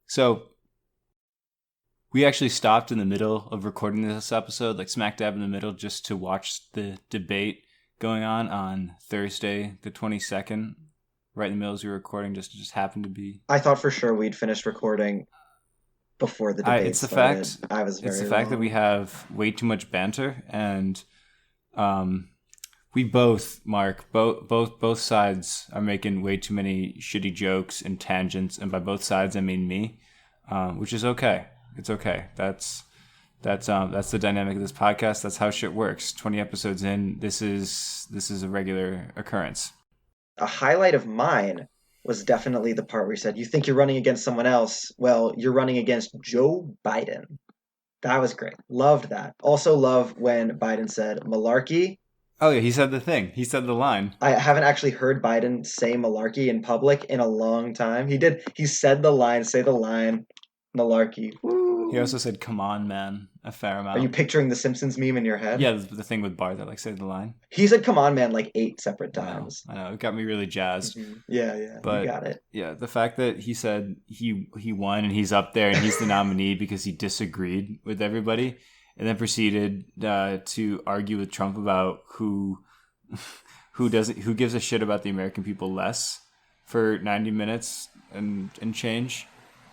So we actually stopped in the middle of recording this episode, like smack dab in the middle, just to watch the debate going on Thursday, the 22nd, right in the middle as we were recording. Just happened to be. I thought for sure we'd finished recording before the debate It's the started. fact. I was It's the very fact that we wrong. have way too much banter, and we both, Mark, both sides are making way too many shitty jokes and tangents, and by both sides I mean me, which is okay. It's okay. That's the dynamic of this podcast. That's how shit works. 20 episodes in, this is a regular occurrence. A highlight of mine was definitely the part where he said, "You think you're running against someone else? Well, you're running against Joe Biden." That was great. Loved that. Also love when Biden said malarkey. Oh yeah, he said the thing. He said the line. I haven't actually heard Biden say malarkey in public in a long time. He did. He said the line, say the line, malarkey. He Woo. also said, "Come on, man," a fair Are you amount. picturing the Simpsons meme in your head? Yeah, the thing with Bart that like said the line. He said "come on, man" like 8 separate I times. know. It got me really jazzed. Yeah, yeah, you But got it. yeah, the fact that he said he won and he's up there and he's the nominee because he disagreed with everybody, and then proceeded to argue with Trump about who gives a shit about the American people less for 90 minutes and change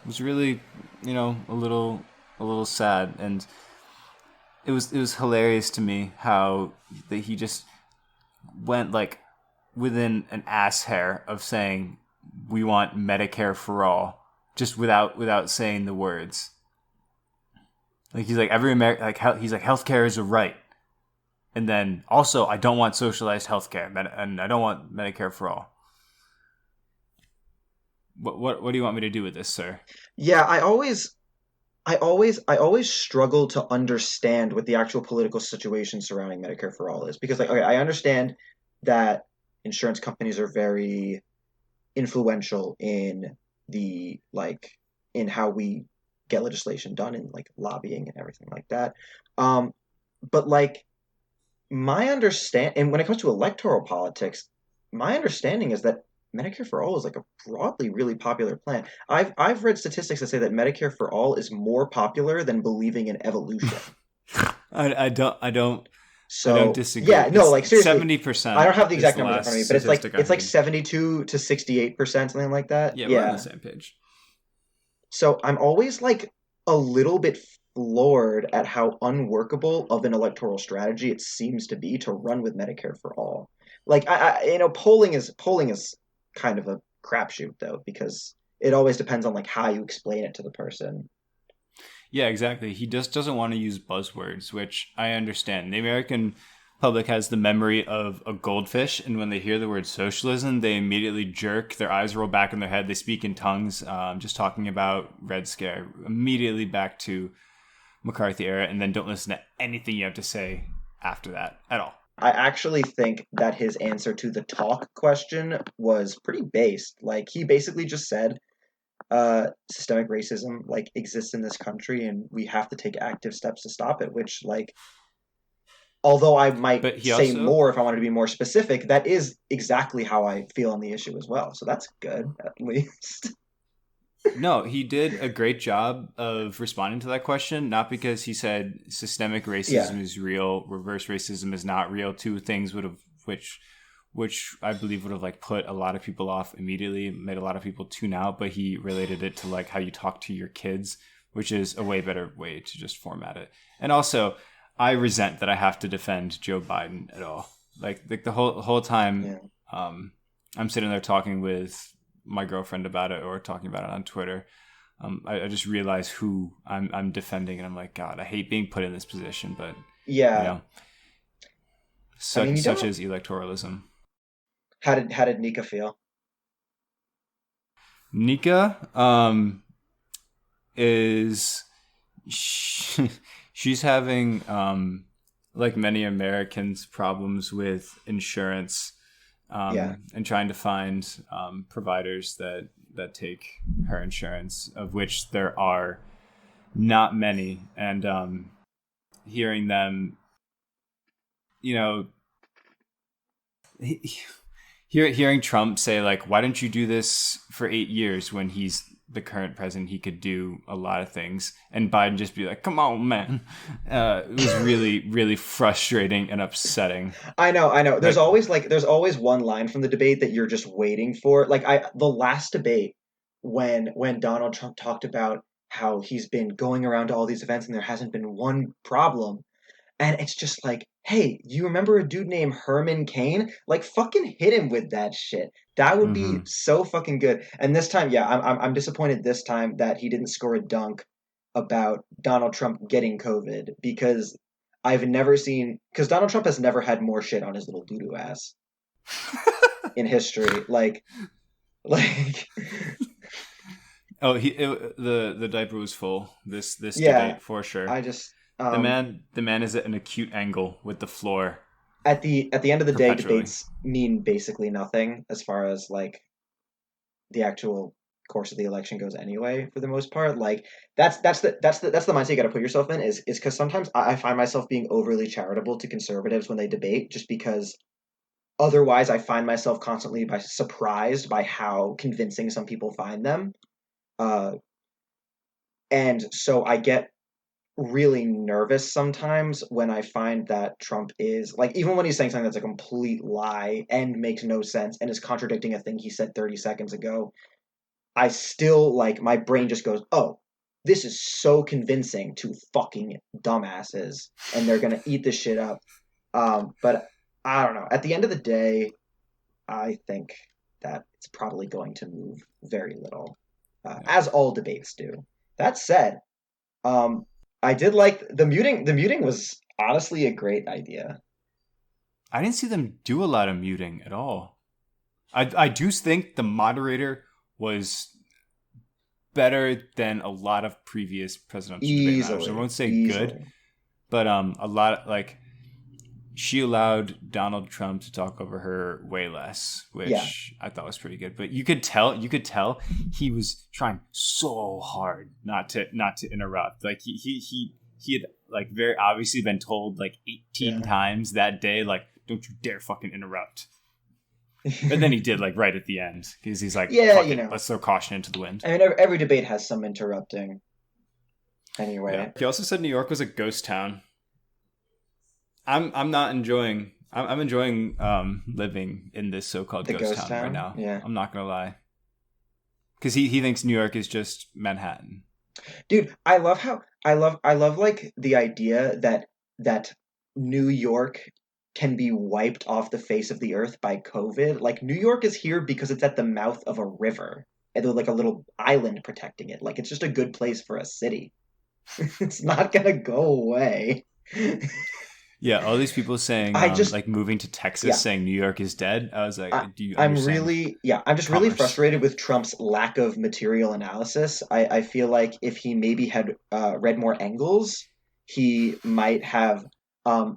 was really, a little sad. And it was hilarious to me how that he just went like within an ass hair of saying we want Medicare for all, just without saying the words. Like he's like he's like healthcare is a right, and then also I don't want socialized healthcare, and I don't want Medicare for all. What do you want me to do with this, sir? Yeah, I always struggle to understand what the actual political situation surrounding Medicare for All is because, like, okay, I understand that insurance companies are very influential in the like in how we get legislation done and like lobbying and everything like that. Um, but like my understand and when it comes to electoral politics, my understanding is that Medicare for All is like a broadly really popular plan. I've read statistics that say that Medicare for All is more popular than believing in evolution. I don't So disagree. yeah, no, It's like seriously, I 70% don't have the is exact the numbers in front of last me, but statistic I it's like heard. 72 to 68%, something like that. Yeah, we're on the Yeah. same page. So I'm always like a little bit floored at how unworkable of an electoral strategy it seems to be to run with Medicare for all. Like polling is kind of a crapshoot though because it always depends on like how you explain it to the person. Yeah, exactly. He just doesn't want to use buzzwords, which I understand. The American public has the memory of a goldfish, and when they hear the word socialism, they immediately jerk, their eyes roll back in their head, they speak in tongues, just talking about Red Scare, immediately back to McCarthy era, and then don't listen to anything you have to say after that at all. I actually think that his answer to the talk question was pretty based. Like he basically just said systemic racism like exists in this country and we have to take active steps to stop it, which like although I might But he say also more if I wanted to be more specific, that is exactly how I feel on the issue as well. So that's good, at least. No, he did a great job of responding to that question, not because he said systemic Yeah. racism is real, reverse racism is not real, two things which I believe would have like put a lot of people off immediately, made a lot of people tune out, but he related it to like how you talk to your kids, which is a way better way to just format it. And also, I resent that I have to defend Joe Biden at all. Like the whole time Yeah. I'm sitting there talking with my girlfriend about it or talking about it on Twitter. I just realize who I'm defending, and I'm like, God, I hate being put in this position, but you Yeah. know, I mean, you such don't. is electoralism. How did Nika feel? Nika is she's having like many Americans problems with insurance, Yeah. and trying to find providers that take her insurance, of which there are not many, and hearing them, you know, hearing Trump say like, "Why don't you do this for 8 years?" when he's the current president, he could do a lot of things, and Biden just be like, "Come on, man." It was really, really frustrating and upsetting. I know, I know. Like, There's always one line from the debate that you're just waiting for. Like the last debate when Donald Trump talked about how he's been going around to all these events and there hasn't been one problem. And it's just like, hey, you remember a dude named Herman Cain? Like, fucking hit him with that shit. That would be mm-hmm. so fucking good. And this time, yeah, I'm disappointed this time that he didn't score a dunk about Donald Trump getting COVID because I've never seen because Donald Trump has never had more shit on his little doo doo ass in history. Like, Oh, the diaper was full. This yeah, debate for sure. I just The man is at an acute angle with the floor at the end of the day, perpetually. debates mean basically nothing as far as like the actual course of the election goes anyway for the most part. Like that's the mindset you got to put yourself in is because sometimes I find myself being overly charitable to conservatives when they debate just because otherwise I find myself constantly surprised by how convincing some people find them, uh, and so I get really nervous sometimes when I find that Trump is like even when he's saying something that's a complete lie and makes no sense and is contradicting a thing he said 30 seconds ago. I still like my brain just goes, "Oh, this is so convincing to fucking dumbasses, and they're gonna eat this shit up." But I don't know. At the end of the day, I think that it's probably going to move very little, Yeah. as all debates do. That said, um, I did like the muting. The muting was honestly a great idea. I didn't see them do a lot of muting at all. I do think the moderator was better than a lot of previous presidential debate matters. I Easily, won't say good, easily. but a lot like she allowed Donald Trump to talk over her way less, Yeah, which I thought was pretty good. But you could tell he was trying so hard not to interrupt. Like he had like very obviously been told like 18 yeah. times that day, like, don't you dare fucking interrupt. And then he did like right at the end because he's like, Yeah, fuck you it, know. let's throw caution into the wind. I mean, every debate has some interrupting. Yeah. Anyway, He also said New York was a ghost town. I'm not enjoying. I'm enjoying living in this so-called the ghost ghost town right town. now. Yeah, I'm not gonna lie, because he thinks New York is just Manhattan. dude, I love like the idea that New York can be wiped off the face of the earth by COVID. Like New York is here because it's at the mouth of a river, and there's like a little island protecting it. Like it's just a good place for a city. It's not gonna go away. Yeah, all these people saying I just like moving to Texas, yeah. saying New York is dead. I was like, do you I'm understand really, yeah, I'm just really commerce? frustrated with Trump's lack of material analysis. I feel like if he maybe had read more angles, he might have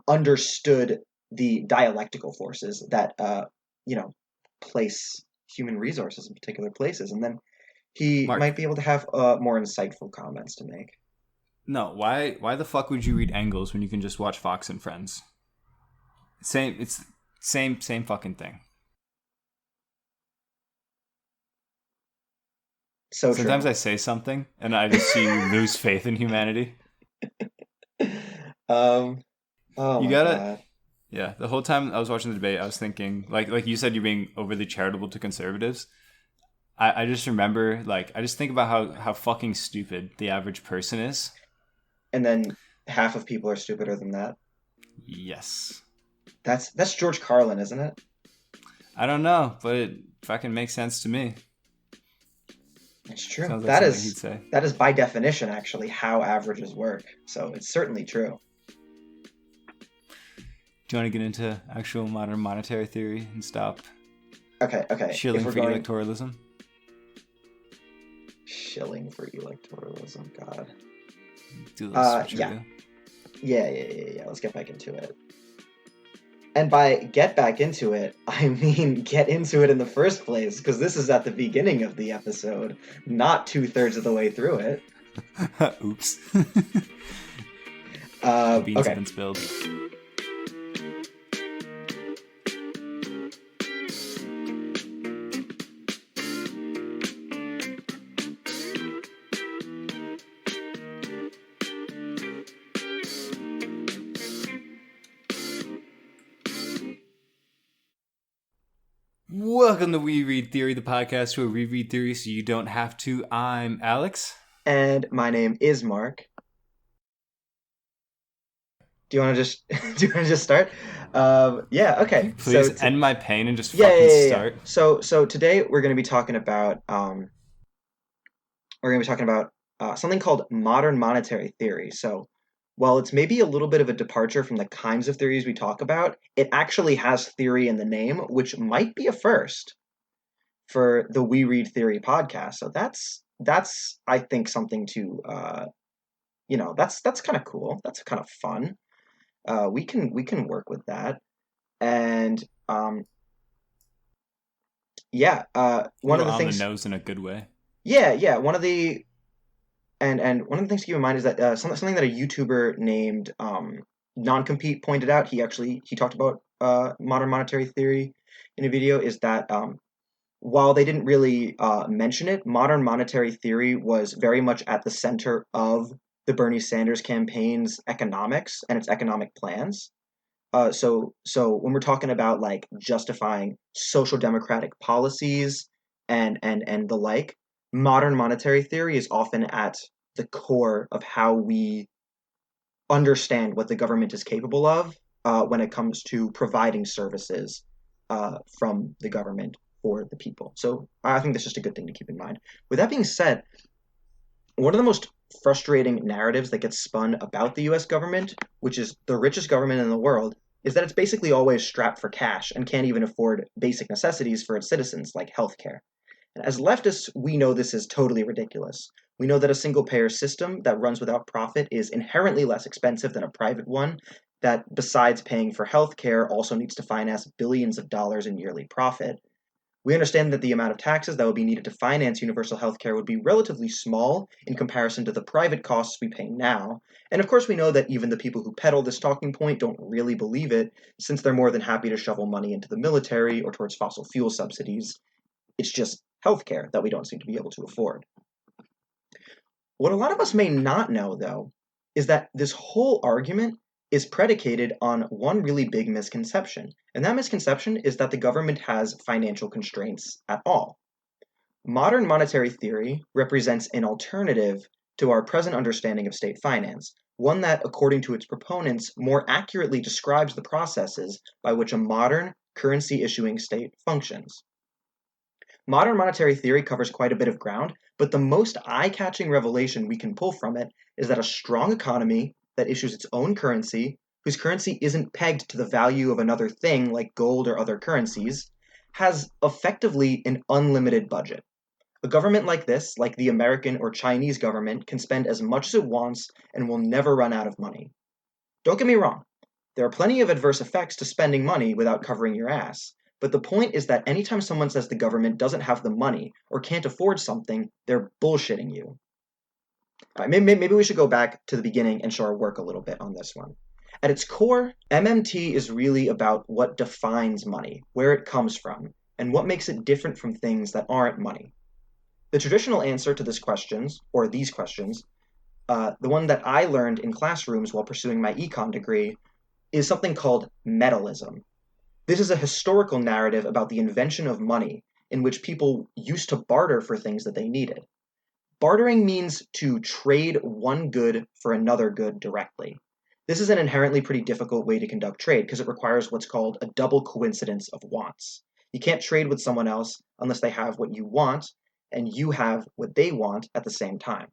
understood the dialectical forces that, you know, place human resources in particular places. And then he Mark, might be able to have more insightful comments to make. no, why the fuck would you read Engels when you can just watch Fox and Friends? It's same fucking thing. So Sometimes true. I say something and I just see you lose faith in humanity. Um, oh You my gotta, God. yeah. The whole time I was watching the debate, I was thinking, like you said, you're being overly charitable to conservatives. I just remember, like, I just think about how fucking stupid the average person is. And then half of people are stupider than that. Yes. That's George Carlin, isn't it? I don't know, but it fucking makes sense to me. It's true. Sounds like something he'd say. That is by definition actually how averages work. So it's certainly true. Do you want to get into actual modern monetary theory and stop Okay, okay. If shilling we're for going electoralism? shilling for electoralism, God. Do this Yeah. switcheroo. Yeah. Let's get back into it. And by get back into it, I mean get into it in the first place, because this is at the beginning of the episode, not 2/3 of the way through it. Oops. The beans have Okay. been spilled. Welcome to We Read Theory, the podcast where we read theory so you don't have to. I'm Alex. And my name is Mark. Do you want to just start? Can Okay. you please end my pain and just Yeah, yeah, fucking yeah, yeah. start? So today we're going to be talking about something called modern monetary theory. So while it's maybe a little bit of a departure from the kinds of theories we talk about, it actually has theory in the name, which might be a first for the We Read Theory podcast. So that's I think something to that's kind of cool. That's kind of fun. We can work with that. And yeah, A little on the nose in a good way. yeah, one of the and one of the things to keep in mind is that something that a YouTuber named Non-Compete pointed out. He talked about modern monetary theory in a video. Is that while they didn't really mention it, modern monetary theory was very much at the center of the Bernie Sanders campaign's economics and its economic plans. So when we're talking about like justifying social democratic policies and the like, modern monetary theory is often at the core of how we understand what the government is capable of when it comes to providing services from the government for the people. So I think that's just a good thing to keep in mind. With that being said, one of the most frustrating narratives that gets spun about the US government, which is the richest government in the world, is that it's basically always strapped for cash and can't even afford basic necessities for its citizens, like healthcare. And as leftists, we know this is totally ridiculous. We know that a single payer system that runs without profit is inherently less expensive than a private one, that besides paying for healthcare, also needs to finance billions of dollars in yearly profit. We understand that the amount of taxes that would be needed to finance universal healthcare would be relatively small in comparison to the private costs we pay now. And of course, we know that even the people who peddle this talking point don't really believe it, since they're more than happy to shovel money into the military or towards fossil fuel subsidies. It's just healthcare that we don't seem to be able to afford. What a lot of us may not know, though, is that this whole argument is predicated on one really big misconception. And that misconception is that the government has financial constraints at all. Modern monetary theory represents an alternative to our present understanding of state finance, one that, according to its proponents, more accurately describes the processes by which a modern currency issuing state functions. Modern monetary theory covers quite a bit of ground, but the most eye catching revelation we can pull from it is that a strong economy that issues its own currency, whose currency isn't pegged to the value of another thing like gold or other currencies, has effectively an unlimited budget. A government like this, like the American or Chinese government, can spend as much as it wants and will never run out of money. Don't get me wrong, there are plenty of adverse effects to spending money without covering your ass. But the point is that anytime someone says the government doesn't have the money or can't afford something, they're bullshitting you. All right, maybe we should go back to the beginning and show our work a little bit on this one. At its core, MMT is really about what defines money, where it comes from, and what makes it different from things that aren't money. The traditional answer to these questions, the one that I learned in classrooms while pursuing my econ degree, is something called metalism. This is a historical narrative about the invention of money, in which people used to barter for things that they needed. Bartering means to trade one good for another good directly. This is an inherently pretty difficult way to conduct trade because it requires what's called a double coincidence of wants. You can't trade with someone else unless they have what you want and you have what they want at the same time.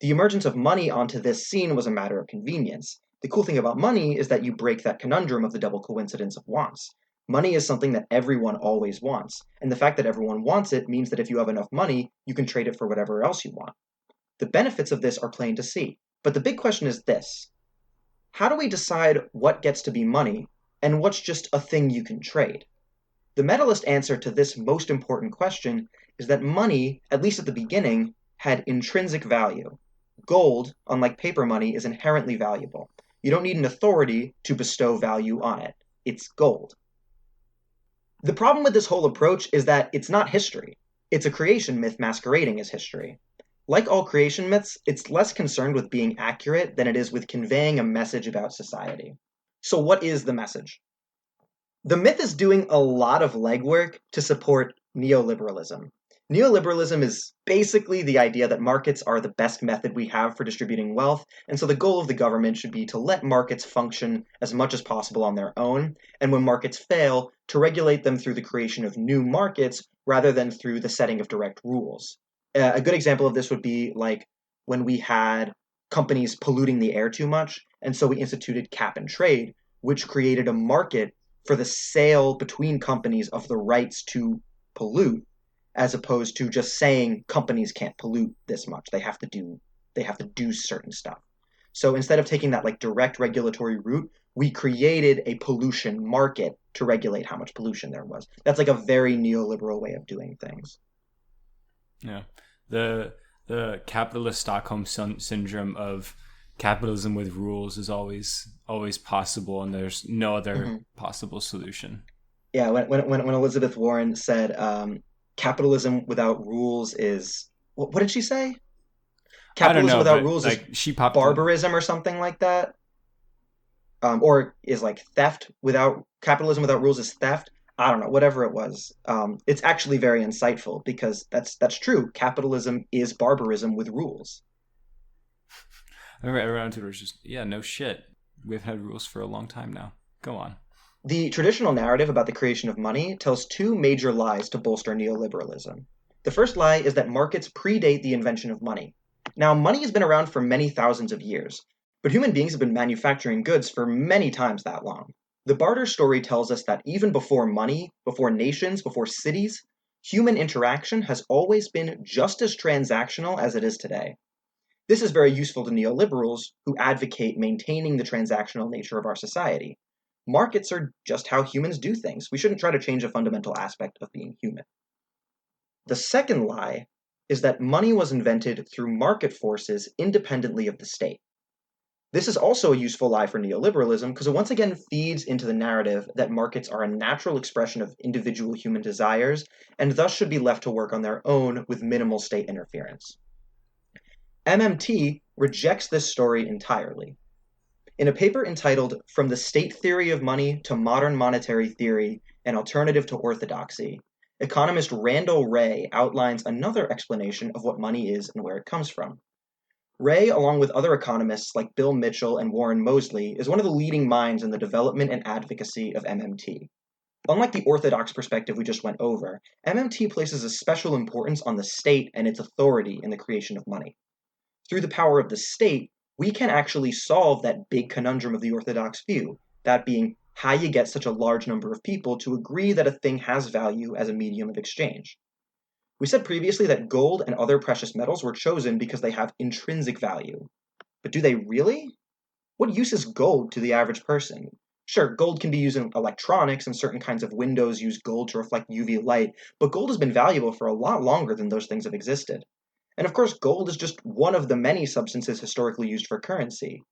The emergence of money onto this scene was a matter of convenience. The cool thing about money is that you break that conundrum of the double coincidence of wants. Money is something that everyone always wants, and the fact that everyone wants it means that if you have enough money, you can trade it for whatever else you want. The benefits of this are plain to see, but the big question is this: how do we decide what gets to be money and what's just a thing you can trade? The metalist answer to this most important question is that money, at least at the beginning, had intrinsic value. Gold, unlike paper money, is inherently valuable. You don't need an authority to bestow value on it. It's gold. The problem with this whole approach is that it's not history. It's a creation myth masquerading as history. Like all creation myths, it's less concerned with being accurate than it is with conveying a message about society. So what is the message? The myth is doing a lot of legwork to support neoliberalism. Neoliberalism is basically the idea that markets are the best method we have for distributing wealth, and so the goal of the government should be to let markets function as much as possible on their own, and when markets fail, to regulate them through the creation of new markets rather than through the setting of direct rules. A good example of this would be like when we had companies polluting the air too much, and so we instituted cap and trade, which created a market for the sale between companies of the rights to pollute, as opposed to just saying companies can't pollute this much. They have to do certain stuff. So instead of taking that like direct regulatory route, we created a pollution market to regulate how much pollution there was. That's like a very neoliberal way of doing things. Yeah, the capitalist Stockholm syndrome of capitalism with rules is always possible, and there's no other Mm-hmm. possible solution. Yeah, when Elizabeth Warren said capitalism without rules is what did she say? I don't Capitalism know, without but rules is like she popped in. barbarism or something like that. Or is like theft without capitalism without rules is theft. I don't know, whatever it was. It's actually very insightful because that's true. Capitalism is barbarism with rules. Everyone on Twitter was just, yeah, no shit. We've had rules for a long time now. Go on. The traditional narrative about the creation of money tells two major lies to bolster neoliberalism. The first lie is that markets predate the invention of money. Now, money has been around for many thousands of years, but human beings have been manufacturing goods for many times that long. The barter story tells us that even before money, before nations, before cities, human interaction has always been just as transactional as it is today. This is very useful to neoliberals who advocate maintaining the transactional nature of our society. Markets are just how humans do things. We shouldn't try to change a fundamental aspect of being human. The second lie is that money was invented through market forces independently of the state. This is also a useful lie for neoliberalism because it once again feeds into the narrative that markets are a natural expression of individual human desires and thus should be left to work on their own with minimal state interference. MMT rejects this story entirely. In a paper entitled From the State Theory of Money to Modern Monetary Theory, an Alternative to Orthodoxy, economist Randall Wray outlines another explanation of what money is and where it comes from. Wray, along with other economists like Bill Mitchell and Warren Mosley, is one of the leading minds in the development and advocacy of MMT. Unlike the orthodox perspective we just went over, MMT places a special importance on the state and its authority in the creation of money. Through the power of the state, we can actually solve that big conundrum of the orthodox view, that being how you get such a large number of people to agree that a thing has value as a medium of exchange. We said previously that gold and other precious metals were chosen because they have intrinsic value. But do they really? What use is gold to the average person? Sure, gold can be used in electronics, and certain kinds of windows use gold to reflect UV light, but gold has been valuable for a lot longer than those things have existed. And of course, gold is just one of the many substances historically used for currency.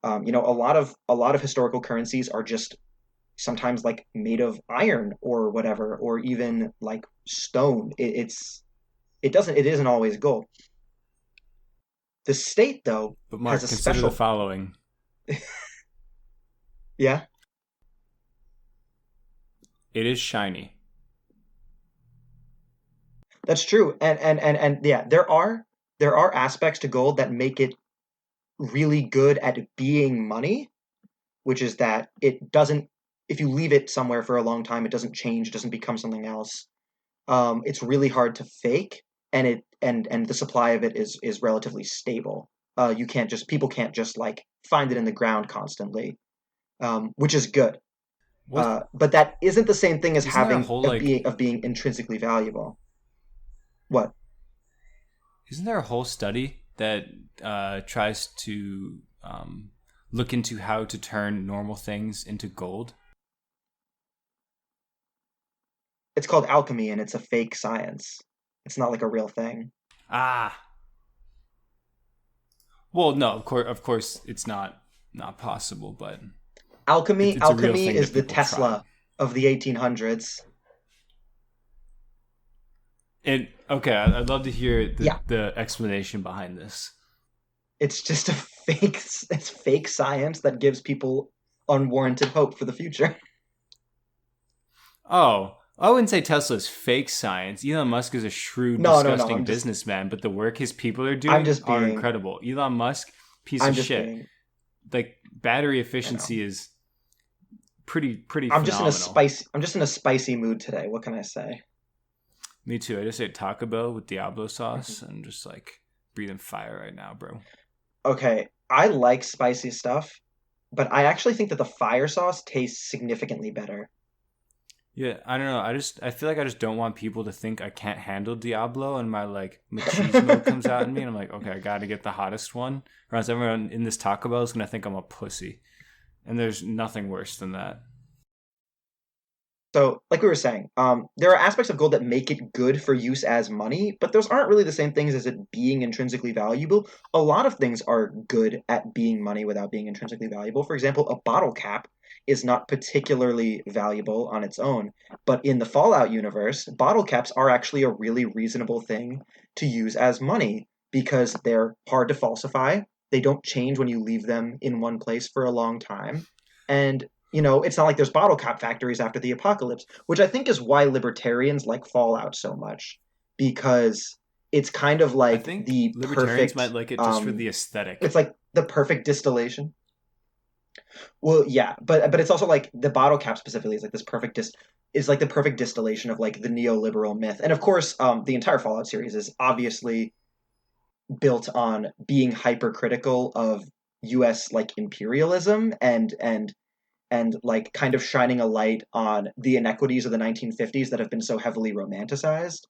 A lot of historical currencies are just sometimes like made of iron or whatever, or even like stone. It isn't always gold. The state, though, But has a Mark, consider the special. following. Yeah, It is shiny. that's true. And yeah, there are aspects to gold that make it really good at being money, which is that it doesn't if you leave it somewhere for a long time, it doesn't change, it doesn't become something else. It's really hard to fake, and the supply of it is relatively stable. You can't just people can't just like find it in the ground constantly, which is good. What? But that isn't the same thing as Isn't there a having whole of like? being intrinsically valuable. What? Isn't there a whole study that tries to look into how to turn normal things into gold? It's called alchemy, and it's a fake science. It's not like a real thing. Ah, well, no, of course, it's not possible, but Alchemy, it's a real alchemy thing is that the people try. Tesla of the 1800s. And okay, I'd love to hear Yeah, the explanation behind this. it's just a fake. It's fake science that gives people unwarranted hope for the future. Oh, I wouldn't say Tesla's fake science. Elon Musk is a shrewd, No, no, no. disgusting businessman, but the work his people are I'm doing just are being, incredible. Elon Musk, piece I'm of just shit. being, Like battery I know. efficiency is pretty phenomenal. I'm just in a spicy mood today. What can I say? Me too. I just ate Taco Bell with Diablo Mhm. sauce and just like breathing fire right now, bro. Okay, I like spicy stuff, but I actually think that the fire sauce tastes significantly better. Yeah, I don't know. I feel like I just don't want people to think I can't handle Diablo and my like machismo comes out in me and I'm like, okay, I gotta get the hottest one. Or else everyone in this Taco Bell is gonna think I'm a pussy. And there's nothing worse than that. So, like we were saying, there are aspects of gold that make it good for use as money, but those aren't really the same things as it being intrinsically valuable. A lot of things are good at being money without being intrinsically valuable. For example, a bottle cap is not particularly valuable on its own, but in the Fallout universe, bottle caps are actually a really reasonable thing to use as money because they're hard to falsify. They don't change when you leave them in one place for a long time. And it's not like there's bottle cap factories after the apocalypse, which I think is why libertarians like Fallout so much, because it's kind of I like think the libertarians might perfect, like it just for the it's aesthetic. like the perfect distillation. Well, yeah, but it's also like the bottle cap specifically is like this is like the perfect distillation of like the neoliberal myth, and of course, the entire Fallout series is obviously built on being hypercritical of U.S. like imperialism and like kind of shining a light on the inequities of the 1950s that have been so heavily romanticized,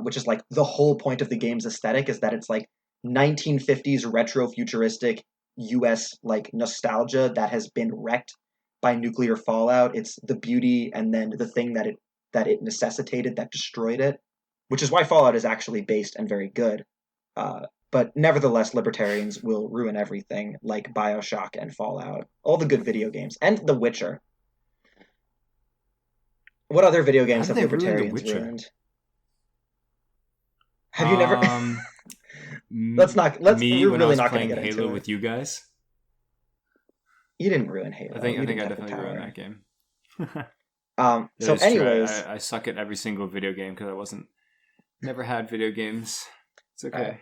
which is like the whole point of the game's aesthetic is that it's like 1950s retro futuristic US like nostalgia that has been wrecked by nuclear fallout. It's the beauty and then the thing that it necessitated that destroyed it, which is why Fallout is actually based and very good. But nevertheless, libertarians will ruin everything like Bioshock and Fallout, all the good video games, and The Witcher. What other video How games did have they ruin The libertarians Witcher? ruined? Have you never? Um, Let's. Me We're when I really was not going to playing get into Halo it. with you guys. You didn't ruin Halo. I You think didn't I have the definitely ruined power. that game. That So, is true. anyways, I suck at every single video game because I wasn't never had video games. It's all right. okay.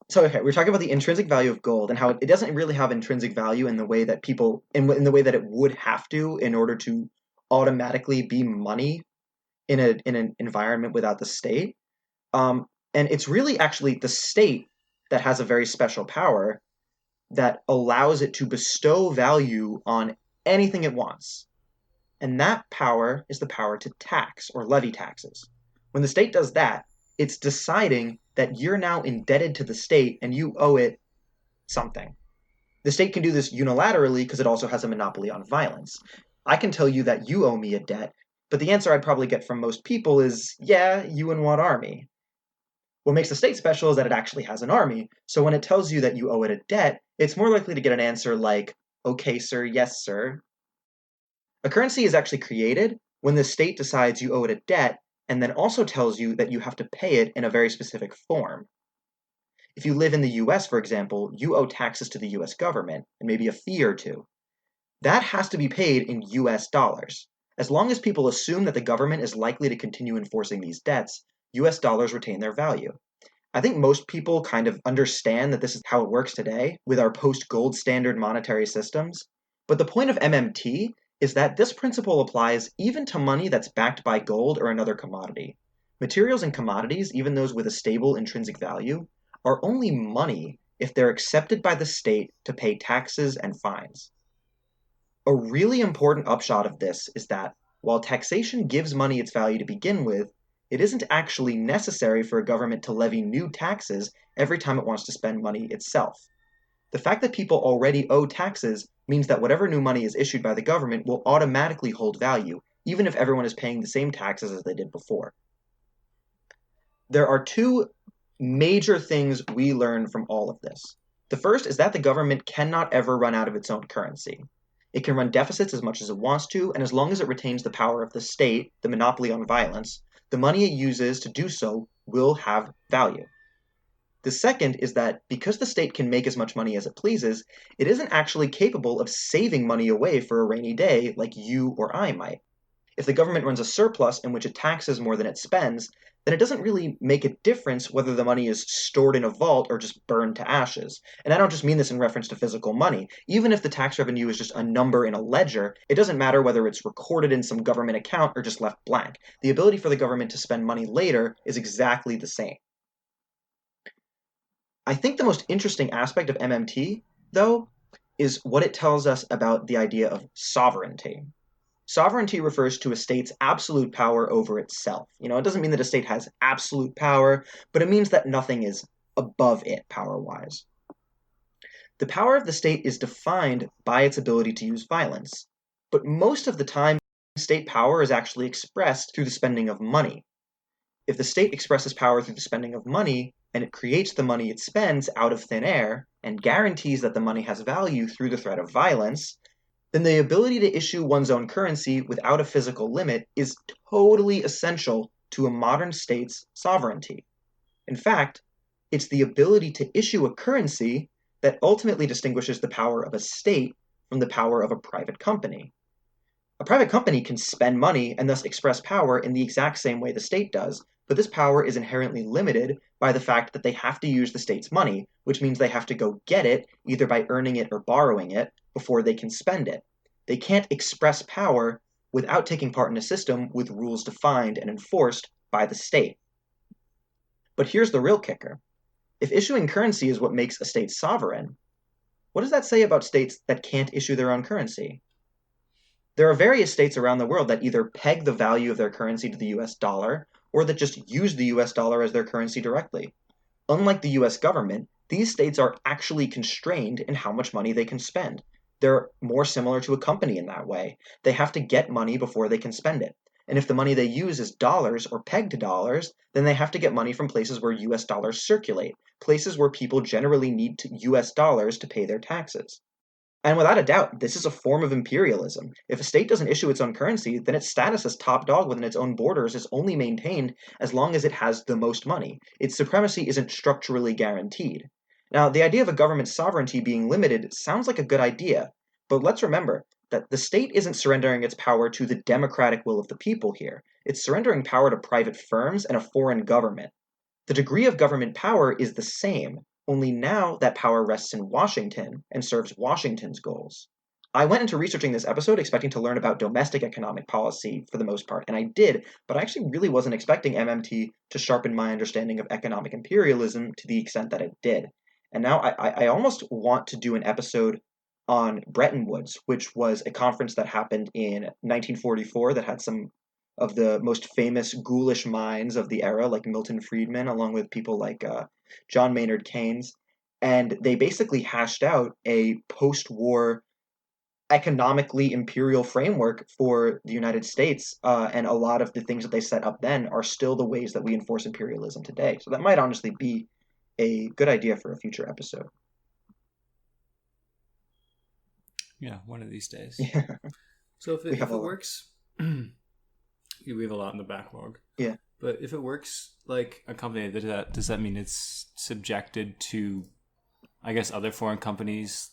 So okay, we're talking about the intrinsic value of gold and how it doesn't really have intrinsic value in the way that in the way that it would have to in order to automatically be money in an environment without the state. And it's really actually the state that has a very special power that allows it to bestow value on anything it wants. And that power is the power to tax or levy taxes. When the state does that, it's deciding that you're now indebted to the state and you owe it something. The state can do this unilaterally because it also has a monopoly on violence. I can tell you that you owe me a debt, but the answer I'd probably get from most people is, yeah, you and what army? What makes the state special is that it actually has an army. So when it tells you that you owe it a debt, it's more likely to get an answer like, okay, sir, yes, sir. A currency is actually created when the state decides you owe it a debt and then also tells you that you have to pay it in a very specific form. If you live in the US, for example, you owe taxes to the US government and maybe a fee or two. That has to be paid in US dollars. As long as people assume that the government is likely to continue enforcing these debts, US dollars retain their value. I think most people kind of understand that this is how it works today with our post gold standard monetary systems. But the point of MMT is that this principle applies even to money that's backed by gold or another commodity. Materials and commodities, even those with a stable intrinsic value, are only money if they're accepted by the state to pay taxes and fines. A really important upshot of this is that while taxation gives money its value to begin with, it isn't actually necessary for a government to levy new taxes every time it wants to spend money itself. The fact that people already owe taxes means that whatever new money is issued by the government will automatically hold value, even if everyone is paying the same taxes as they did before. There are two major things we learn from all of this. The first is that the government cannot ever run out of its own currency. It can run deficits as much as it wants to, and as long as it retains the power of the state, the monopoly on violence, the money it uses to do so will have value. The second is that because the state can make as much money as it pleases, it isn't actually capable of saving money away for a rainy day like you or I might. If the government runs a surplus in which it taxes more than it spends, then it doesn't really make a difference whether the money is stored in a vault or just burned to ashes. And I don't just mean this in reference to physical money. Even if the tax revenue is just a number in a ledger, it doesn't matter whether it's recorded in some government account or just left blank. The ability for the government to spend money later is exactly the same. I think the most interesting aspect of MMT, though, is what it tells us about the idea of sovereignty. Sovereignty refers to a state's absolute power over itself. It doesn't mean that a state has absolute power, but it means that nothing is above it power-wise. The power of the state is defined by its ability to use violence, but most of the time, state power is actually expressed through the spending of money. If the state expresses power through the spending of money, and it creates the money it spends out of thin air, and guarantees that the money has value through the threat of violence, then the ability to issue one's own currency without a physical limit is totally essential to a modern state's sovereignty. In fact, it's the ability to issue a currency that ultimately distinguishes the power of a state from the power of a private company. A private company can spend money and thus express power in the exact same way the state does, but this power is inherently limited by the fact that they have to use the state's money, which means they have to go get it, either by earning it or borrowing it, before they can spend it. They can't express power without taking part in a system with rules defined and enforced by the state. But here's the real kicker. If issuing currency is what makes a state sovereign, what does that say about states that can't issue their own currency? There are various states around the world that either peg the value of their currency to the US dollar or that just use the US dollar as their currency directly. Unlike the US government, these states are actually constrained in how much money they can spend. They're more similar to a company in that way. They have to get money before they can spend it. And if the money they use is dollars or pegged to dollars, then they have to get money from places where US dollars circulate, places where people generally need US dollars to pay their taxes. And without a doubt, this is a form of imperialism. If a state doesn't issue its own currency, then its status as top dog within its own borders is only maintained as long as it has the most money. Its supremacy isn't structurally guaranteed. Now, the idea of a government's sovereignty being limited sounds like a good idea, but let's remember that the state isn't surrendering its power to the democratic will of the people here. It's surrendering power to private firms and a foreign government. The degree of government power is the same, only now that power rests in Washington and serves Washington's goals. I went into researching this episode expecting to learn about domestic economic policy for the most part, and I did, but I actually really wasn't expecting MMT to sharpen my understanding of economic imperialism to the extent that it did. And now I almost want to do an episode on Bretton Woods, which was a conference that happened in 1944 that had some of the most famous ghoulish minds of the era, like Milton Friedman, along with people like John Maynard Keynes. And they basically hashed out a post war economically imperial framework for the United States. And a lot of the things that they set up then are still the ways that we enforce imperialism today. So that might honestly be a good idea for a future episode. Yeah, one of these days. Yeah. So if it works, we have a lot in the backlog. Yeah. But if it works like a company, does that mean it's subjected to, I guess, other foreign companies,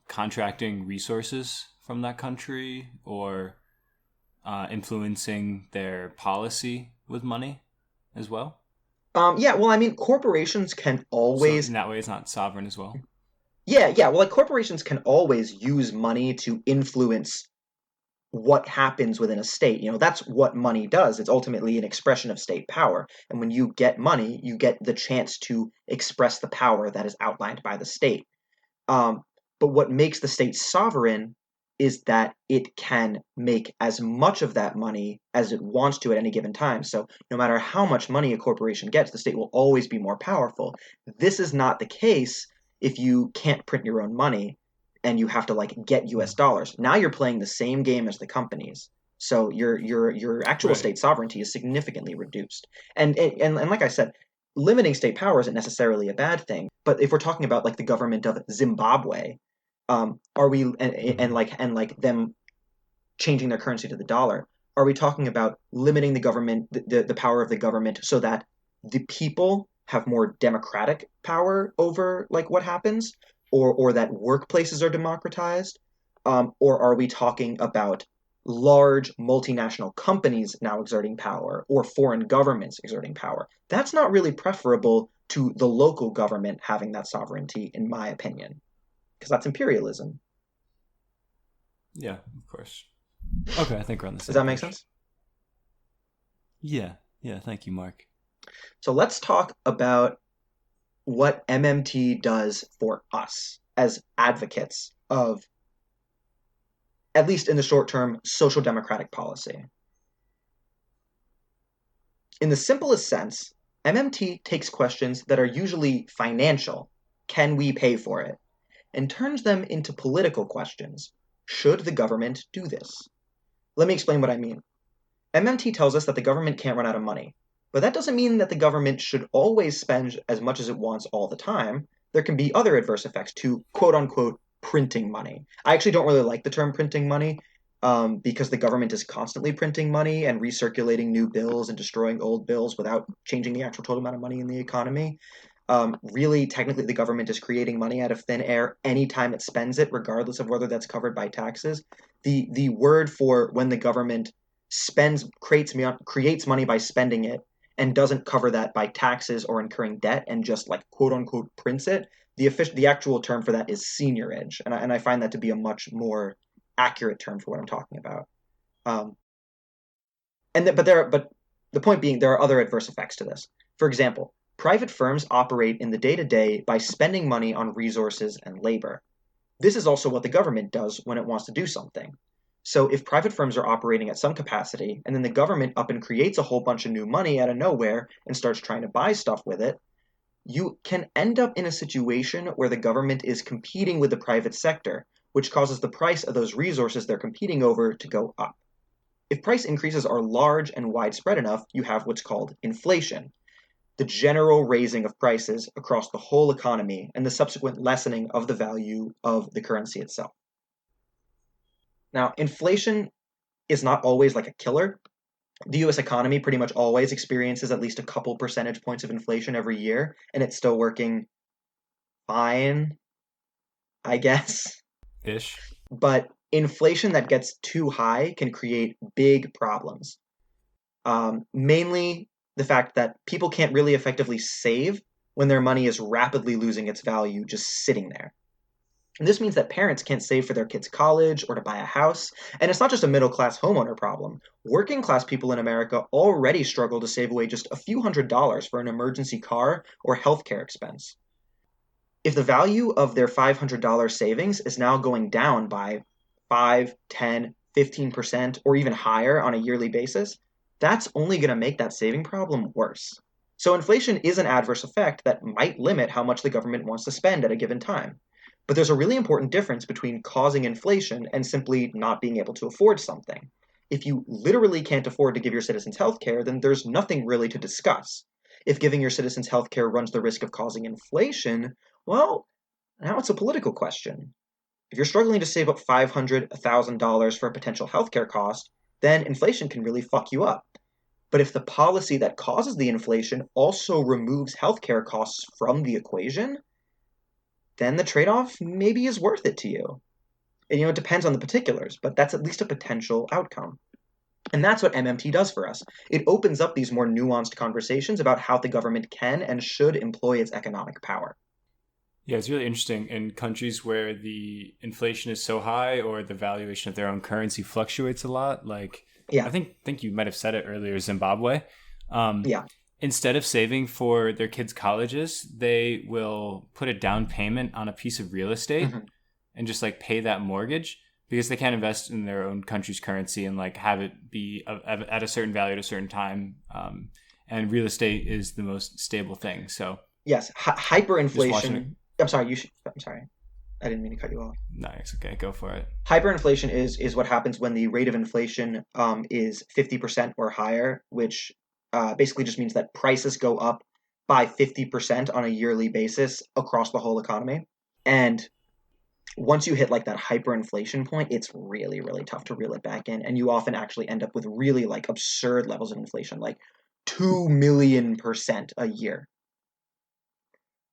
contracting resources from that country or influencing their policy with money as well? Yeah, well, I mean, corporations can always... So in that way, it's not sovereign as well? Yeah, well, like corporations can always use money to influence what happens within a state. That's what money does. It's ultimately an expression of state power. And when you get money, you get the chance to express the power that is outlined by the state. But what makes the state sovereign is that it can make as much of that money as it wants to at any given time. So no matter how much money a corporation gets, the state will always be more powerful. This is not the case if you can't print your own money and you have to like get US dollars. Now you're playing the same game as the companies. So your actual Right. state sovereignty is significantly reduced. And like I said, limiting state power isn't necessarily a bad thing. But if we're talking about like the government of Zimbabwe, are we and like them changing their currency to the dollar? Are we talking about limiting the government, the power of the government, so that the people have more democratic power over like what happens, or that workplaces are democratized, or are we talking about large multinational companies now exerting power or foreign governments exerting power. That's not really preferable to the local government having that sovereignty, in my opinion, because that's imperialism. Yeah, of course. Okay, I think we're on the Does same that make page. sense? Yeah, yeah. Thank you, Mark. So let's talk about what MMT does for us as advocates of, at least in the short term, social democratic policy. In the simplest sense, MMT takes questions that are usually financial, can we pay for it, and turns them into political questions. Should the government do this? Let me explain what I mean. MMT tells us that the government can't run out of money, but that doesn't mean that the government should always spend as much as it wants all the time. There can be other adverse effects to quote unquote printing money. I actually don't really like the term printing money because the government is constantly printing money and recirculating new bills and destroying old bills without changing the actual total amount of money in the economy. Really, technically, the government is creating money out of thin air anytime it spends it, regardless of whether that's covered by taxes. The word for when the government creates money by spending it and doesn't cover that by taxes or incurring debt and just like quote unquote prints it, the actual term for that is seigniorage, and I find that to be a much more accurate term for what I'm talking about. Um, but the point being, there are other adverse effects to this. For example, private firms operate in the day to day by spending money on resources and labor. This is also what the government does when it wants to do something. So if private firms are operating at some capacity and then the government up and creates a whole bunch of new money out of nowhere and starts trying to buy stuff with it, you can end up in a situation where the government is competing with the private sector, which causes the price of those resources they're competing over to go up. If price increases are large and widespread enough, you have what's called inflation, the general raising of prices across the whole economy and the subsequent lessening of the value of the currency itself. Now, inflation is not always like a killer. The US economy pretty much always experiences at least a couple percentage points of inflation every year, and it's still working fine, I guess. Ish. But inflation that gets too high can create big problems. Mainly the fact that people can't really effectively save when their money is rapidly losing its value just sitting there. And this means that parents can't save for their kids' college or to buy a house. And it's not just a middle class homeowner problem. Working class people in America already struggle to save away just a few $100s for an emergency car or healthcare expense. If the value of their $500 savings is now going down by 5, 10, 15%, or even higher on a yearly basis, that's only going to make that saving problem worse. So inflation is an adverse effect that might limit how much the government wants to spend at a given time. But there's a really important difference between causing inflation and simply not being able to afford something. If you literally can't afford to give your citizens health care, then there's nothing really to discuss. If giving your citizens health care runs the risk of causing inflation, well, now it's a political question. If you're struggling to save up $500, $1,000 for a potential healthcare cost, then inflation can really fuck you up. But if the policy that causes the inflation also removes healthcare costs from the equation, then the trade off maybe is worth it to you. And, it depends on the particulars, but that's at least a potential outcome. And that's what MMT does for us. It opens up these more nuanced conversations about how the government can and should employ its economic power. Yeah, it's really interesting in countries where the inflation is so high or the valuation of their own currency fluctuates a lot. Like I Yeah, think you might have said it earlier, Zimbabwe. Um, yeah. Instead of saving for their kids' colleges, they will put a down payment on a piece of real estate Hmm. and just like pay that mortgage because they can't invest in their own country's currency and like have it be at a certain value at a certain time. And real estate is the most stable thing. So Yes, just watching it. hyperinflation. I'm sorry, I'm sorry. I didn't mean to cut you off. Nice. Okay, go for it. Hyperinflation is what happens when the rate of inflation is 50% or higher, which basically just means that prices go up by 50% on a yearly basis across the whole economy. And once you hit like that hyperinflation point, it's really, really tough to reel it back in. And you often actually end up with really like absurd levels of inflation, like 2 million% a year.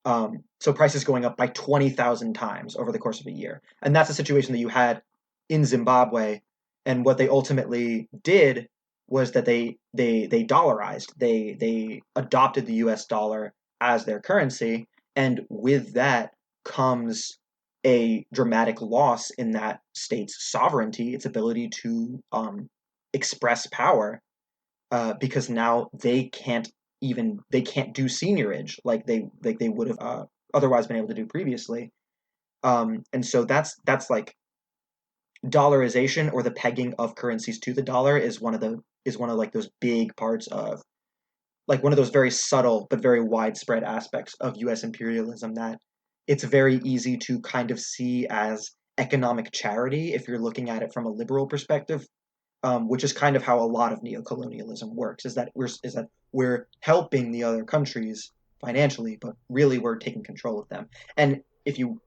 So prices going up by 20,000 times over the course of a year. And that's a situation that you had in Zimbabwe And what they ultimately did was that they dollarized. They adopted the US dollar as their currency, and with that comes a dramatic loss in that state's sovereignty, its ability to express power, because now they can't do seigniorage like they would have otherwise been able to do previously. And so that's like dollarization, or the pegging of currencies to the dollar, is one of like those big parts of, like, one of those very subtle but very widespread aspects of US imperialism that it's very easy to kind of see as economic charity if you're looking at it from a liberal perspective, which is kind of how a lot of neocolonialism works. Is that we're helping the other countries financially, but really we're taking control of them. And if you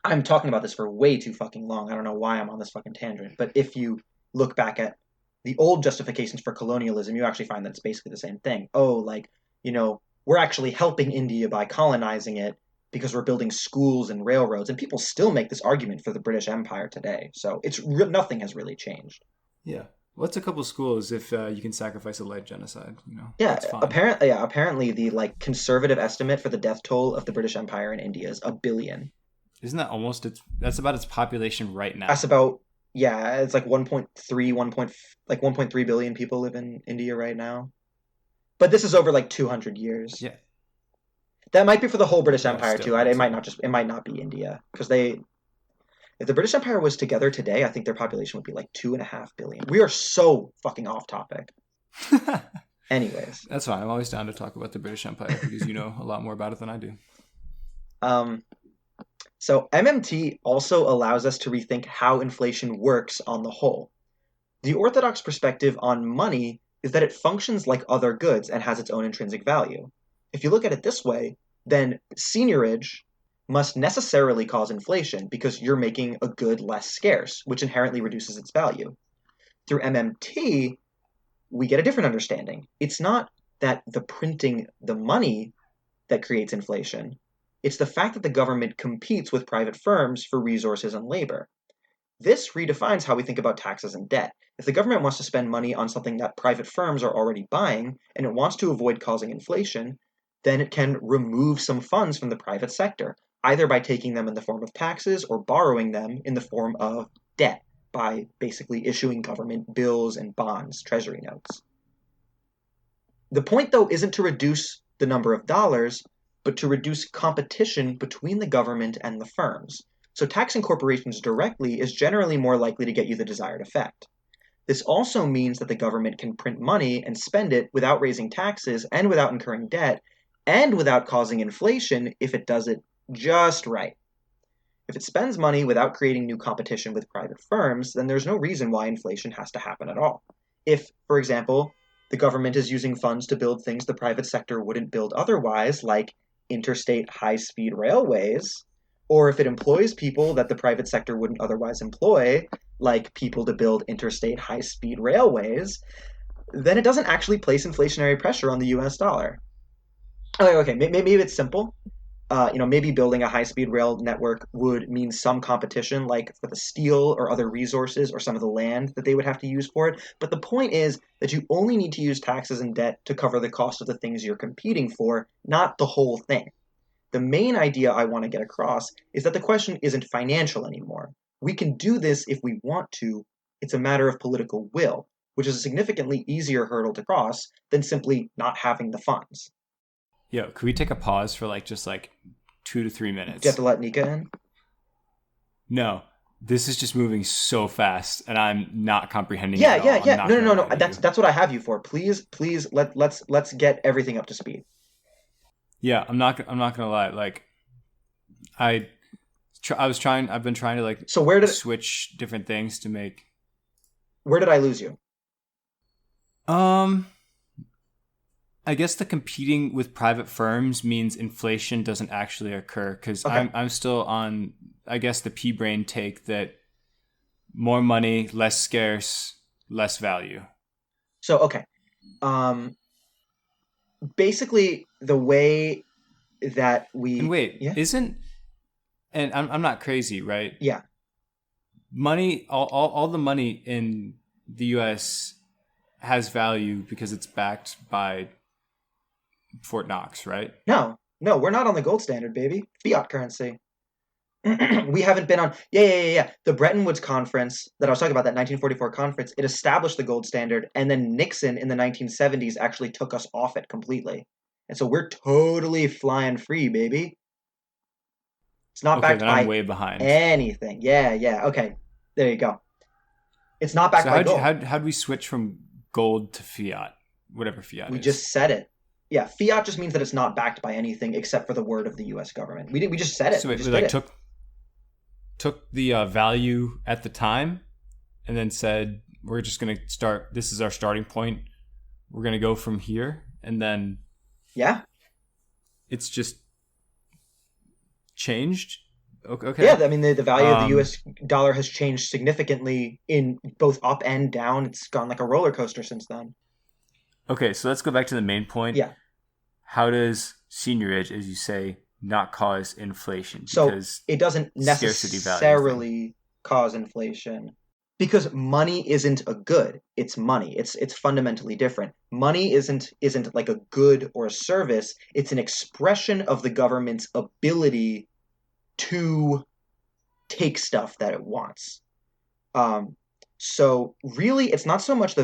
I'm talking about this for way too fucking long. I don't know why I'm on this fucking tangent. But if you look back at the old justifications for colonialism, you actually find that it's basically the same thing. Oh, like, we're actually helping India by colonizing it because we're building schools and railroads. And people still make this argument for the British Empire today. So nothing has really changed. Yeah. What's a couple schools if you can sacrifice a light genocide? Yeah, That's fine. apparently the like conservative estimate for the death toll of the British Empire in India is 1 billion. Isn't that almost that's about its population right That's now? about, yeah, it's like 1.3 like 1.3 billion people live in India right now. But this is over like 200 years. Yeah. That might be for the whole British Yeah, Empire too. still, I'd say. It might not be India, because they if the British Empire was together today, I think their population would be like 2.5 billion. We are so fucking off topic. Anyways, That's fine. I'm always down to talk about the British Empire because you know a lot more about it than I do. um, so MMT also allows us to rethink how inflation works on the whole. The orthodox perspective on money is that it functions like other goods and has its own intrinsic value. If you look at it this way, then seigniorage must necessarily cause inflation because you're making a good less scarce, which inherently reduces its value. Through MMT, we get a different understanding. It's not that the printing the money that creates inflation, it's the fact that the government competes with private firms for resources and labor. This redefines how we think about taxes and debt. If the government wants to spend money on something that private firms are already buying and it wants to avoid causing inflation, then it can remove some funds from the private sector, either by taking them in the form of taxes or borrowing them in the form of debt by basically issuing government bills and bonds, treasury notes. The point, though, isn't to reduce the number of dollars, but to reduce competition between the government and the firms. So taxing corporations directly is generally more likely to get you the desired effect. This also means that the government can print money and spend it without raising taxes and without incurring debt and without causing inflation if it does it just right. If it spends money without creating new competition with private firms, then there's no reason why inflation has to happen at all. If, for example, the government is using funds to build things the private sector wouldn't build otherwise, like interstate high speed railways, or if it employs people that the private sector wouldn't otherwise employ, like people to build interstate high speed railways, then it doesn't actually place inflationary pressure on the US dollar. Okay, maybe it's simple. Maybe building a high-speed rail network would mean some competition, like for the steel or other resources or some of the land that they would have to use for it. But the point is that you only need to use taxes and debt to cover the cost of the things you're competing for, not the whole thing. The main idea I want to get across is that the question isn't financial anymore. We can do this if we want to. It's a matter of political will, which is a significantly easier hurdle to cross than simply not having the funds. Yo, could we take a pause for just 2 to 3 Do you have minutes? to let Nika in? No, this is just moving so fast, and I'm not comprehending it Yeah, at yeah, all. I'm yeah. not No, no, gonna no, no. lie to you. That's what I have you for. Please let's get everything up to speed. Yeah, I'm not gonna lie. I I was trying. I've been trying to So switch different things to make. where did I lose you? Um, I guess the competing with private firms means inflation doesn't actually occur because Okay. I'm still on. I guess the P brain take that more money, less scarce, less value. So okay. Um Basically the way that And we wait, yeah, isn't and I'm not crazy, right? yeah. money, all the money in the U.S. has value because it's backed by Fort Knox, right? No, we're not on the gold standard, baby. Fiat currency. We haven't been on. Yeah. The Bretton Woods Conference that I was talking about, that 1944 conference, it established the gold standard, and then Nixon in the 1970s actually took us off it completely. And so we're totally flying free, baby. It's not Okay, backed then I'm by way behind. anything. Yeah. Okay, there you go. It's not backed So by gold. how'd we switch from gold to fiat, whatever fiat We is? just said it. Yeah, fiat just means that it's not backed by anything except for the word of the U.S. government. We just said it. So We wait, we just did like it. took the value at the time, and then said we're just gonna start. This is our starting point. We're gonna go from here, and then Yeah. it's just changed. Yeah, Okay. I mean the value of the Um, U.S. dollar has changed significantly in both up and down. It's gone like a roller coaster since then. okay, so let's go back to the main point. Yeah. How does seniorage, as you say, not cause inflation? So Because it doesn't scarcity value thing. necessarily cause inflation because money isn't a good. It's money. It's fundamentally different. Money isn't like a good or a service. It's an expression of the government's ability to take stuff that it wants. Um, so really, it's not so much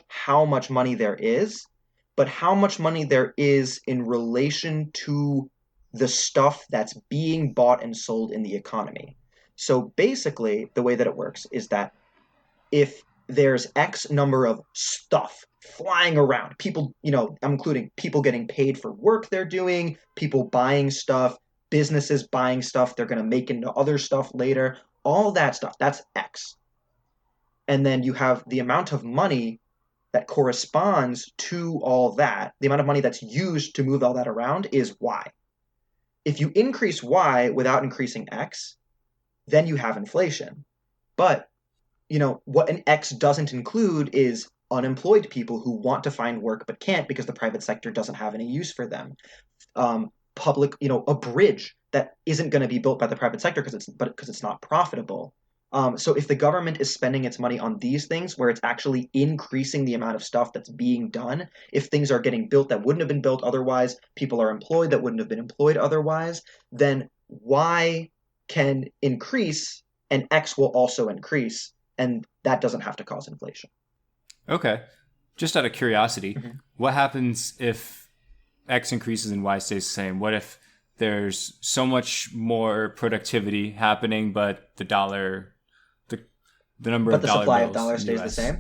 how much money there is, but how much money there is in relation to the stuff that's being bought and sold in the economy. So basically, the way that it works is that if there's X number of stuff flying around, people, I'm including people getting paid for work they're doing, people buying stuff, businesses buying stuff they're going to make into other stuff later, all that stuff, that's X. And then you have the amount of money that corresponds to all that, the amount of money that's used to move all that around is Y. If you increase Y without increasing X, then you have inflation. But what an X doesn't include is unemployed people who want to find work but can't because the private sector doesn't have any use for them. Public, a bridge that isn't going to be built by the private sector because it's not profitable. So if the government is spending its money on these things where it's actually increasing the amount of stuff that's being done, if things are getting built that wouldn't have been built otherwise, people are employed that wouldn't have been employed otherwise, then Y can increase and X will also increase, and that doesn't have to cause inflation. Okay. Just out of curiosity, Mm-hmm. what happens if X increases and Y stays the same? What if there's so much more productivity happening, but the number But of the dollar supply of bills dollars in the stays the U.S.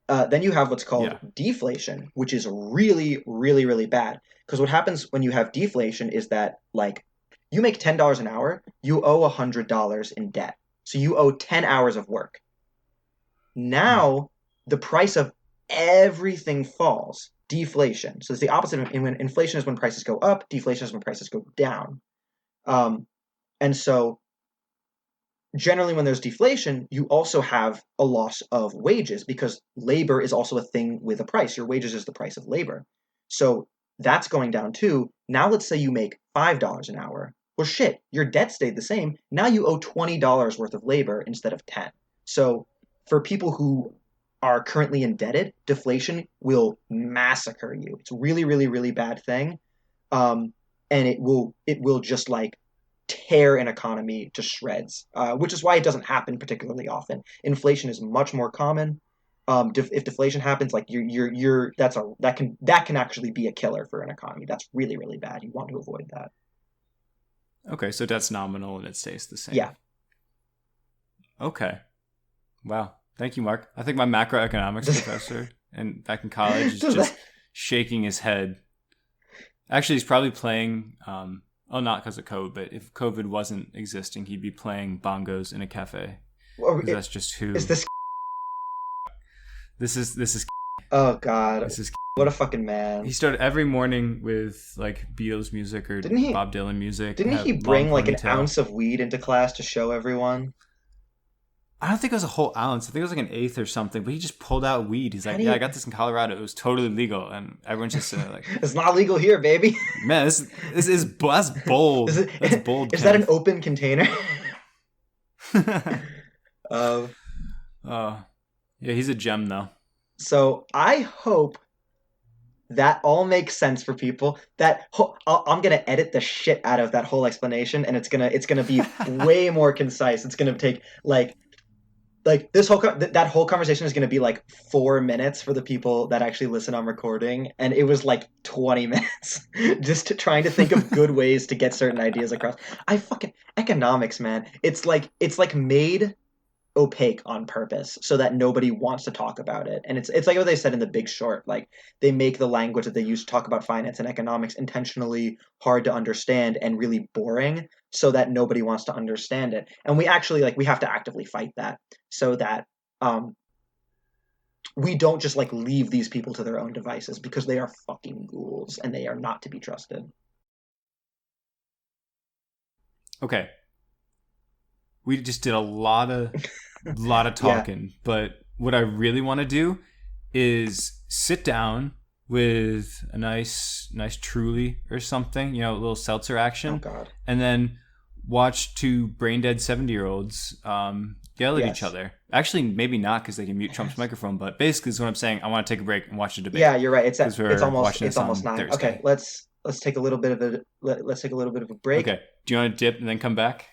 same. Then you have what's called Yeah. deflation, which is really, really, really bad. Because what happens when you have deflation is that, like, you make $10 an hour, you owe $100 in debt. So you owe 10 hours of work. Now, the price of everything falls. Deflation. So it's the opposite of when inflation is when prices go up, deflation is when prices go down. And so generally when there's deflation, you also have a loss of wages because labor is also a thing with a price. Your wages is the price of labor. So that's going down too. Now let's say you make $5 an hour. Well, shit, your debt stayed the same. Now you owe $20 worth of labor instead of 10. So for people who are currently indebted, deflation will massacre you. It's really, really, really bad thing. And it will just like tear an economy to shreds, which is why it doesn't happen particularly often. Inflation is much more common. If deflation happens, like that can actually be a killer for an economy. That's really, really bad. You want to avoid that. Okay, so that's nominal and it stays the same. Yeah. Okay. Wow. Thank you, Mark. I think my macroeconomics professor and back in college is just shaking his head. Actually, he's probably playing. Not because of COVID, but if COVID wasn't existing, he'd be playing bongos in a cafe. Because that's just who. Is this? This is. Oh God! This is. What a fucking man! He started every morning with like Beatles music or Bob Dylan music. Didn't he bring like an ounce of weed into class to show everyone? I don't think it was a whole ounce. I think it was like an eighth or something. But he just pulled out weed. He's like, "Yeah, I got this in Colorado. It was totally legal." And everyone's just like, "It's not legal here, baby." Man, this is that's bold. That's bold. Is that an open container? Um, Oh, yeah, he's a gem though. so I hope that all makes sense for people. I'm gonna edit the shit out of that whole explanation, and it's gonna be way more concise. It's gonna take this that whole conversation is gonna be like 4 minutes for the people that actually listen on recording, and it was like 20 minutes just trying to think of good ways to get certain ideas across. I fucking economics, man. It's like made opaque on purpose so that nobody wants to talk about it. And it's like what they said in The Big Short. Like they make the language that they use to talk about finance and economics intentionally hard to understand and really boring so that nobody wants to understand it. And we actually we have to actively fight that so that um we don't just leave these people to their own devices because they are fucking ghouls and they are not to be trusted. Okay, we just did a lot of Yeah. talking, but what I really want to do is sit down with a nice truly or something, a little seltzer Oh action, God. and then watch two brain dead 70-year-olds yell at each Yes. other. Actually, maybe not because they can mute Trump's microphone, but basically is what I'm saying. I want to take a break and watch the debate Yeah, you're right. because It's we're almost watching it's this almost on 9. Okay, Thursday. let's take a little bit of let's take a little bit of a break. Okay, do you want to dip and then come back?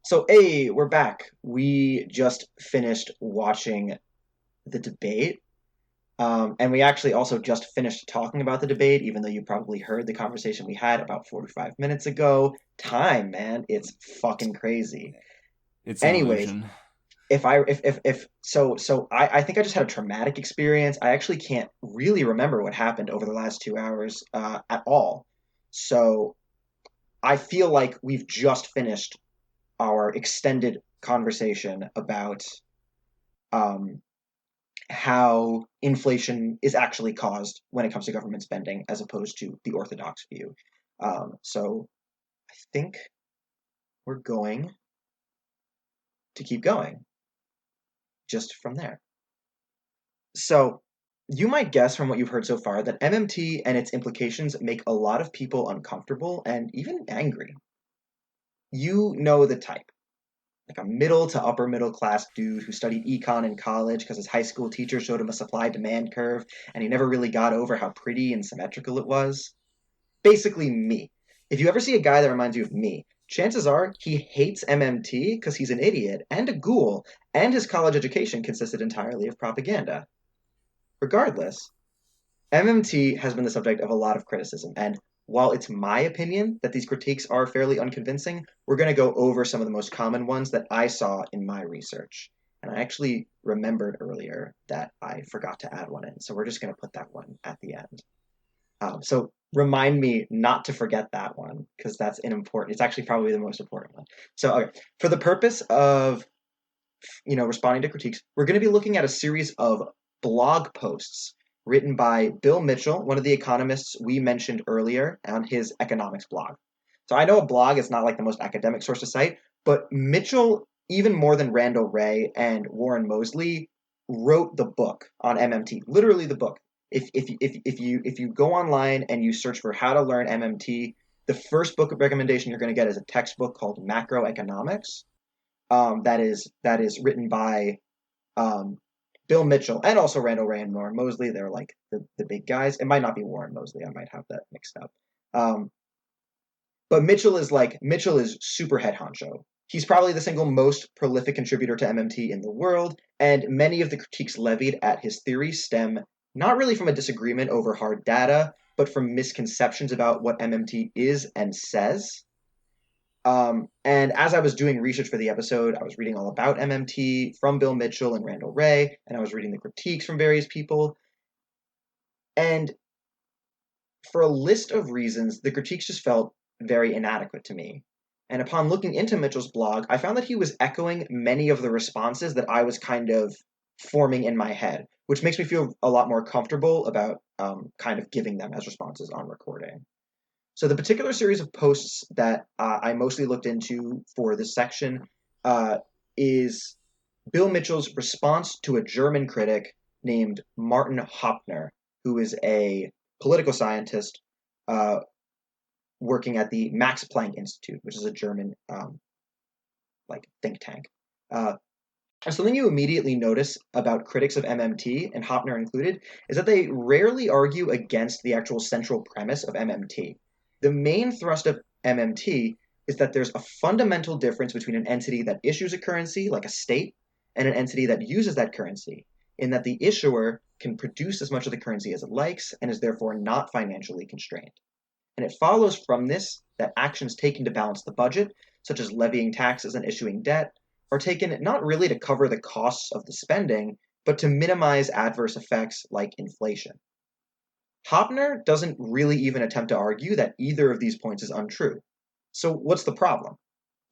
So, hey, we're back. We just finished watching the debate. And we actually also just finished talking about the debate, even though you probably heard the conversation we had about 45 minutes ago. Time, man, it's fucking crazy. It's an Anyways, illusion. if I think I just had a traumatic experience. I actually can't really remember what happened over the last 2 hours at all. So I feel like we've just finished our extended conversation about um, how inflation is actually caused when it comes to government spending, as opposed to the orthodox view. So I think we're going to keep going just from there. So you might guess from what you've heard so far that MMT and its implications make a lot of people uncomfortable and even angry. You know the type. Like a middle to upper middle class dude who studied econ in college because his high school teacher showed him a supply demand curve and he never really got over how pretty and symmetrical it was. Basically, me. If you ever see a guy that reminds you of me, chances are he hates MMT because he's an idiot and a ghoul, and his college education consisted entirely of propaganda. Regardless, MMT has been the subject of a lot of criticism, and while it's my opinion that these critiques are fairly unconvincing, we're going to go over some of the most common ones that I saw in my research. And I actually remembered earlier that I forgot to add one in, so we're just going to put that one at the end. So remind me not to forget that one because that's an important. It's actually probably the most important one. So okay, for the purpose of responding to critiques, we're going to be looking at a series of blog posts written by Bill Mitchell, one of the economists we mentioned earlier on his economics blog. So I know a blog is not like the most academic source to cite, but Mitchell, even more than Randall Wray and Warren Mosley, wrote the book on MMT, literally the book. If you go online and you search for how to learn MMT, the first book of recommendation you're going to get is a textbook called Macroeconomics, that is written by um, Bill Mitchell and also Randall Wray and Warren Mosley. They're like the big guys. It might not be Warren Mosley. I might have that mixed up. Um, but Mitchell is super head honcho. He's probably the single most prolific contributor to MMT in the world, and many of the critiques levied at his theory stem not really from a disagreement over hard data, but from misconceptions about what MMT is and says. And as I was doing research for the episode, I was reading all about MMT from Bill Mitchell and Randall Wray, and I was reading the critiques from various people. And for a list of reasons, the critiques just felt very inadequate to me. And upon looking into Mitchell's blog, I found that he was echoing many of the responses that I was kind of forming in my head, which makes me feel a lot more comfortable about kind of giving them as responses on recording. So the particular series of posts that I mostly looked into for this section uh, is Bill Mitchell's response to a German critic named Martin Hoppner, who is a political scientist uh, working at the Max Planck Institute, which is a German like think tank. Uh, and something you immediately notice about critics of MMT, and Hopner included, is that they rarely argue against the actual central premise of MMT. The main thrust of MMT is that there's a fundamental difference between an entity that issues a currency, like a state, and an entity that uses that currency, in that the issuer can produce as much of the currency as it likes and is therefore not financially constrained. And it follows from this that actions taken to balance the budget, such as levying taxes and issuing debt, are taken not really to cover the costs of the spending, but to minimize adverse effects like inflation. Hopner doesn't really even attempt to argue that either of these points is untrue. So, what's the problem?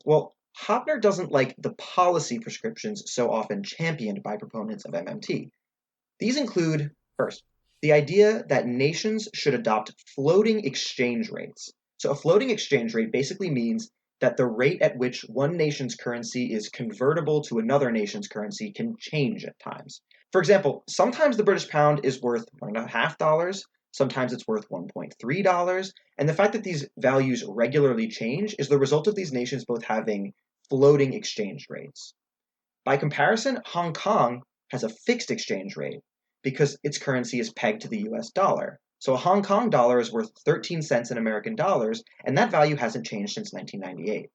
Well, Hopner doesn't like the policy prescriptions so often championed by proponents of MMT. These include, first, the idea that nations should adopt floating exchange rates. So, a floating exchange rate basically means that the rate at which one nation's currency is convertible to another nation's currency can change at times. For example, sometimes the British pound is worth $1.50, sometimes it's worth $1.3, and the fact that these values regularly change is the result of these nations both having floating exchange rates. By comparison, Hong Kong has a fixed exchange rate because its currency is pegged to the US dollar. So a Hong Kong dollar is worth 13 cents in American dollars, and that value hasn't changed since 1998.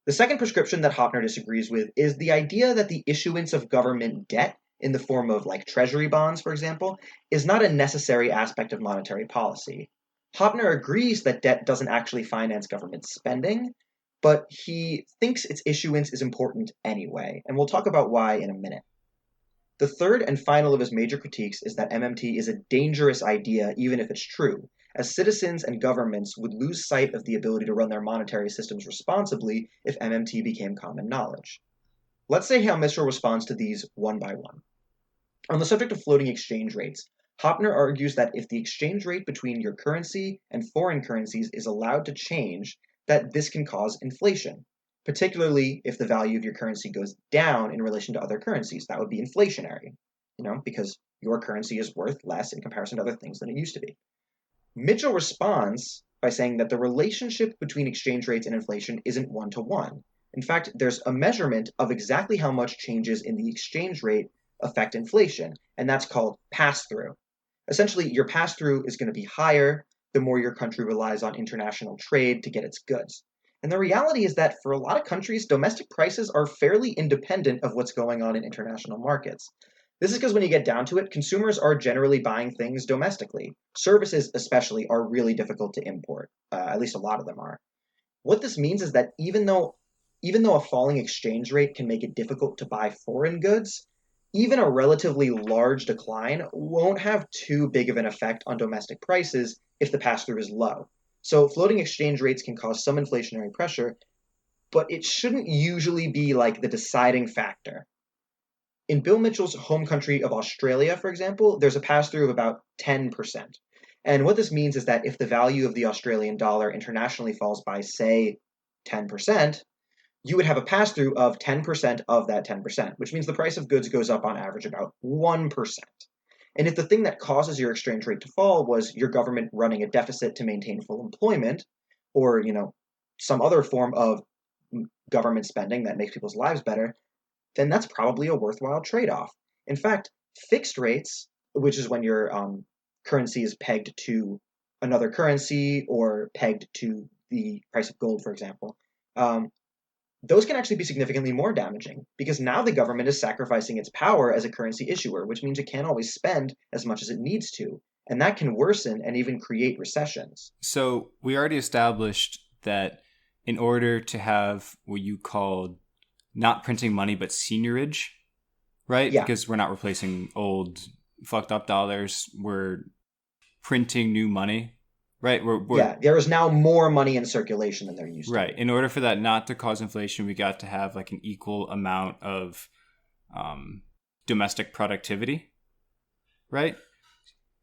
The second prescription that Hopner disagrees with is the idea that the issuance of government debt in the form of like treasury bonds, for example, is not a necessary aspect of monetary policy. Hopner agrees that debt doesn't actually finance government spending, but he thinks its issuance is important anyway, and we'll talk about why in a minute. The third and final of his major critiques is that MMT is a dangerous idea even if it's true, as citizens and governments would lose sight of the ability to run their monetary systems responsibly if MMT became common knowledge. Let's say how Mitchell responds to these one by one. On the subject of floating exchange rates, Hopner argues that if the exchange rate between your currency and foreign currencies is allowed to change, that this can cause inflation, particularly if the value of your currency goes down in relation to other currencies. That would be inflationary, because your currency is worth less in comparison to other things than it used to be. Mitchell responds by saying that the relationship between exchange rates and inflation isn't one-to-one. In fact, there's a measurement of exactly how much changes in the exchange rate affect inflation, and that's called pass-through. Essentially, your pass-through is going to be higher the more your country relies on international trade to get its goods. And the reality is that for a lot of countries, domestic prices are fairly independent of what's going on in international markets. This is because when you get down to it, consumers are generally buying things domestically. Services, especially, are really difficult to import. At least a lot of them are. What this means is that even though a falling exchange rate can make it difficult to buy foreign goods, even a relatively large decline won't have too big of an effect on domestic prices if the pass-through is low. So floating exchange rates can cause some inflationary pressure, but it shouldn't usually be like the deciding factor. In Bill Mitchell's home country of Australia, for example, there's a pass-through of about 10%. And what this means is that if the value of the Australian dollar internationally falls by, say, 10%, you would have a pass-through of 10% of that 10%, which means the price of goods goes up on average about 1%. And if the thing that causes your exchange rate to fall was your government running a deficit to maintain full employment, or, some other form of government spending that makes people's lives better, then that's probably a worthwhile trade-off. In fact, fixed rates, which is when your currency is pegged to another currency or pegged to the price of gold, for example, those can actually be significantly more damaging because now the government is sacrificing its power as a currency issuer, which means it can't always spend as much as it needs to. And that can worsen and even create recessions. So we already established that in order to have what you called not printing money, but seigniorage, right? Yeah. Because we're not replacing old fucked up dollars. We're printing new money, right? Yeah, there is now more money in circulation than there used to be. Right. In order for that not to cause inflation, we got to have like an equal amount of domestic productivity, right?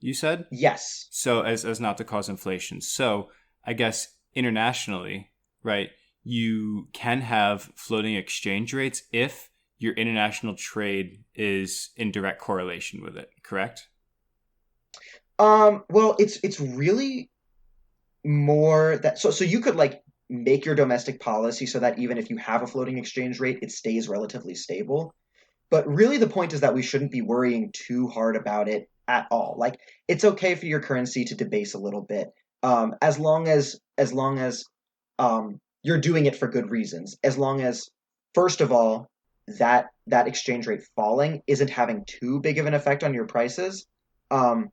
You said? Yes. So as not to cause inflation. So I guess internationally, right, you can have floating exchange rates if your international trade is in direct correlation with it, correct? Well, it's really more that so you could like make your domestic policy so that even if you have a floating exchange rate, it stays relatively stable. But really, the point is that we shouldn't be worrying too hard about it at all. Like, it's okay for your currency to debase a little bit, as long as you're doing it for good reasons. As long as, first of all, that exchange rate falling isn't having too big of an effect on your prices. Um,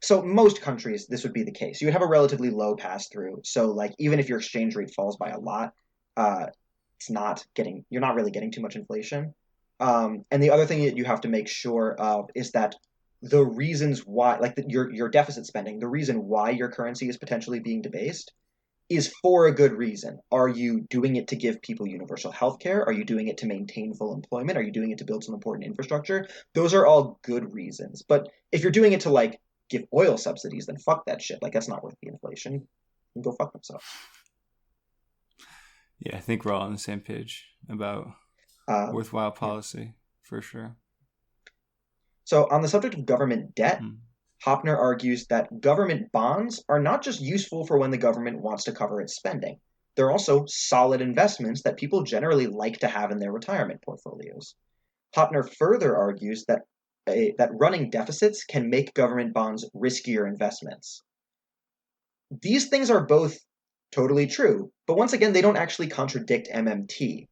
so most countries, this would be the case. You would have a relatively low pass through. So like even if your exchange rate falls by a lot, uh, you're not really getting too much inflation. And the other thing that you have to make sure of is that the reasons why, like your deficit spending, the reason why your currency is potentially being debased is for a good reason. Are you doing it to give people universal health care? Are you doing it to maintain full employment? Are you doing it to build some important infrastructure? Those are all good reasons. But if you're doing it to like give oil subsidies, then fuck that shit. Like that's not worth the inflation. And go fuck themselves. Yeah, I think we're all on the same page about worthwhile Yeah. policy for sure. So on the subject of government debt, Hmm. Hopner argues that government bonds are not just useful for when the government wants to cover its spending. They're also solid investments that people generally like to have in their retirement portfolios. Hopner further argues that running deficits can make government bonds riskier investments. These things are both totally true, but once again, they don't actually contradict MMT.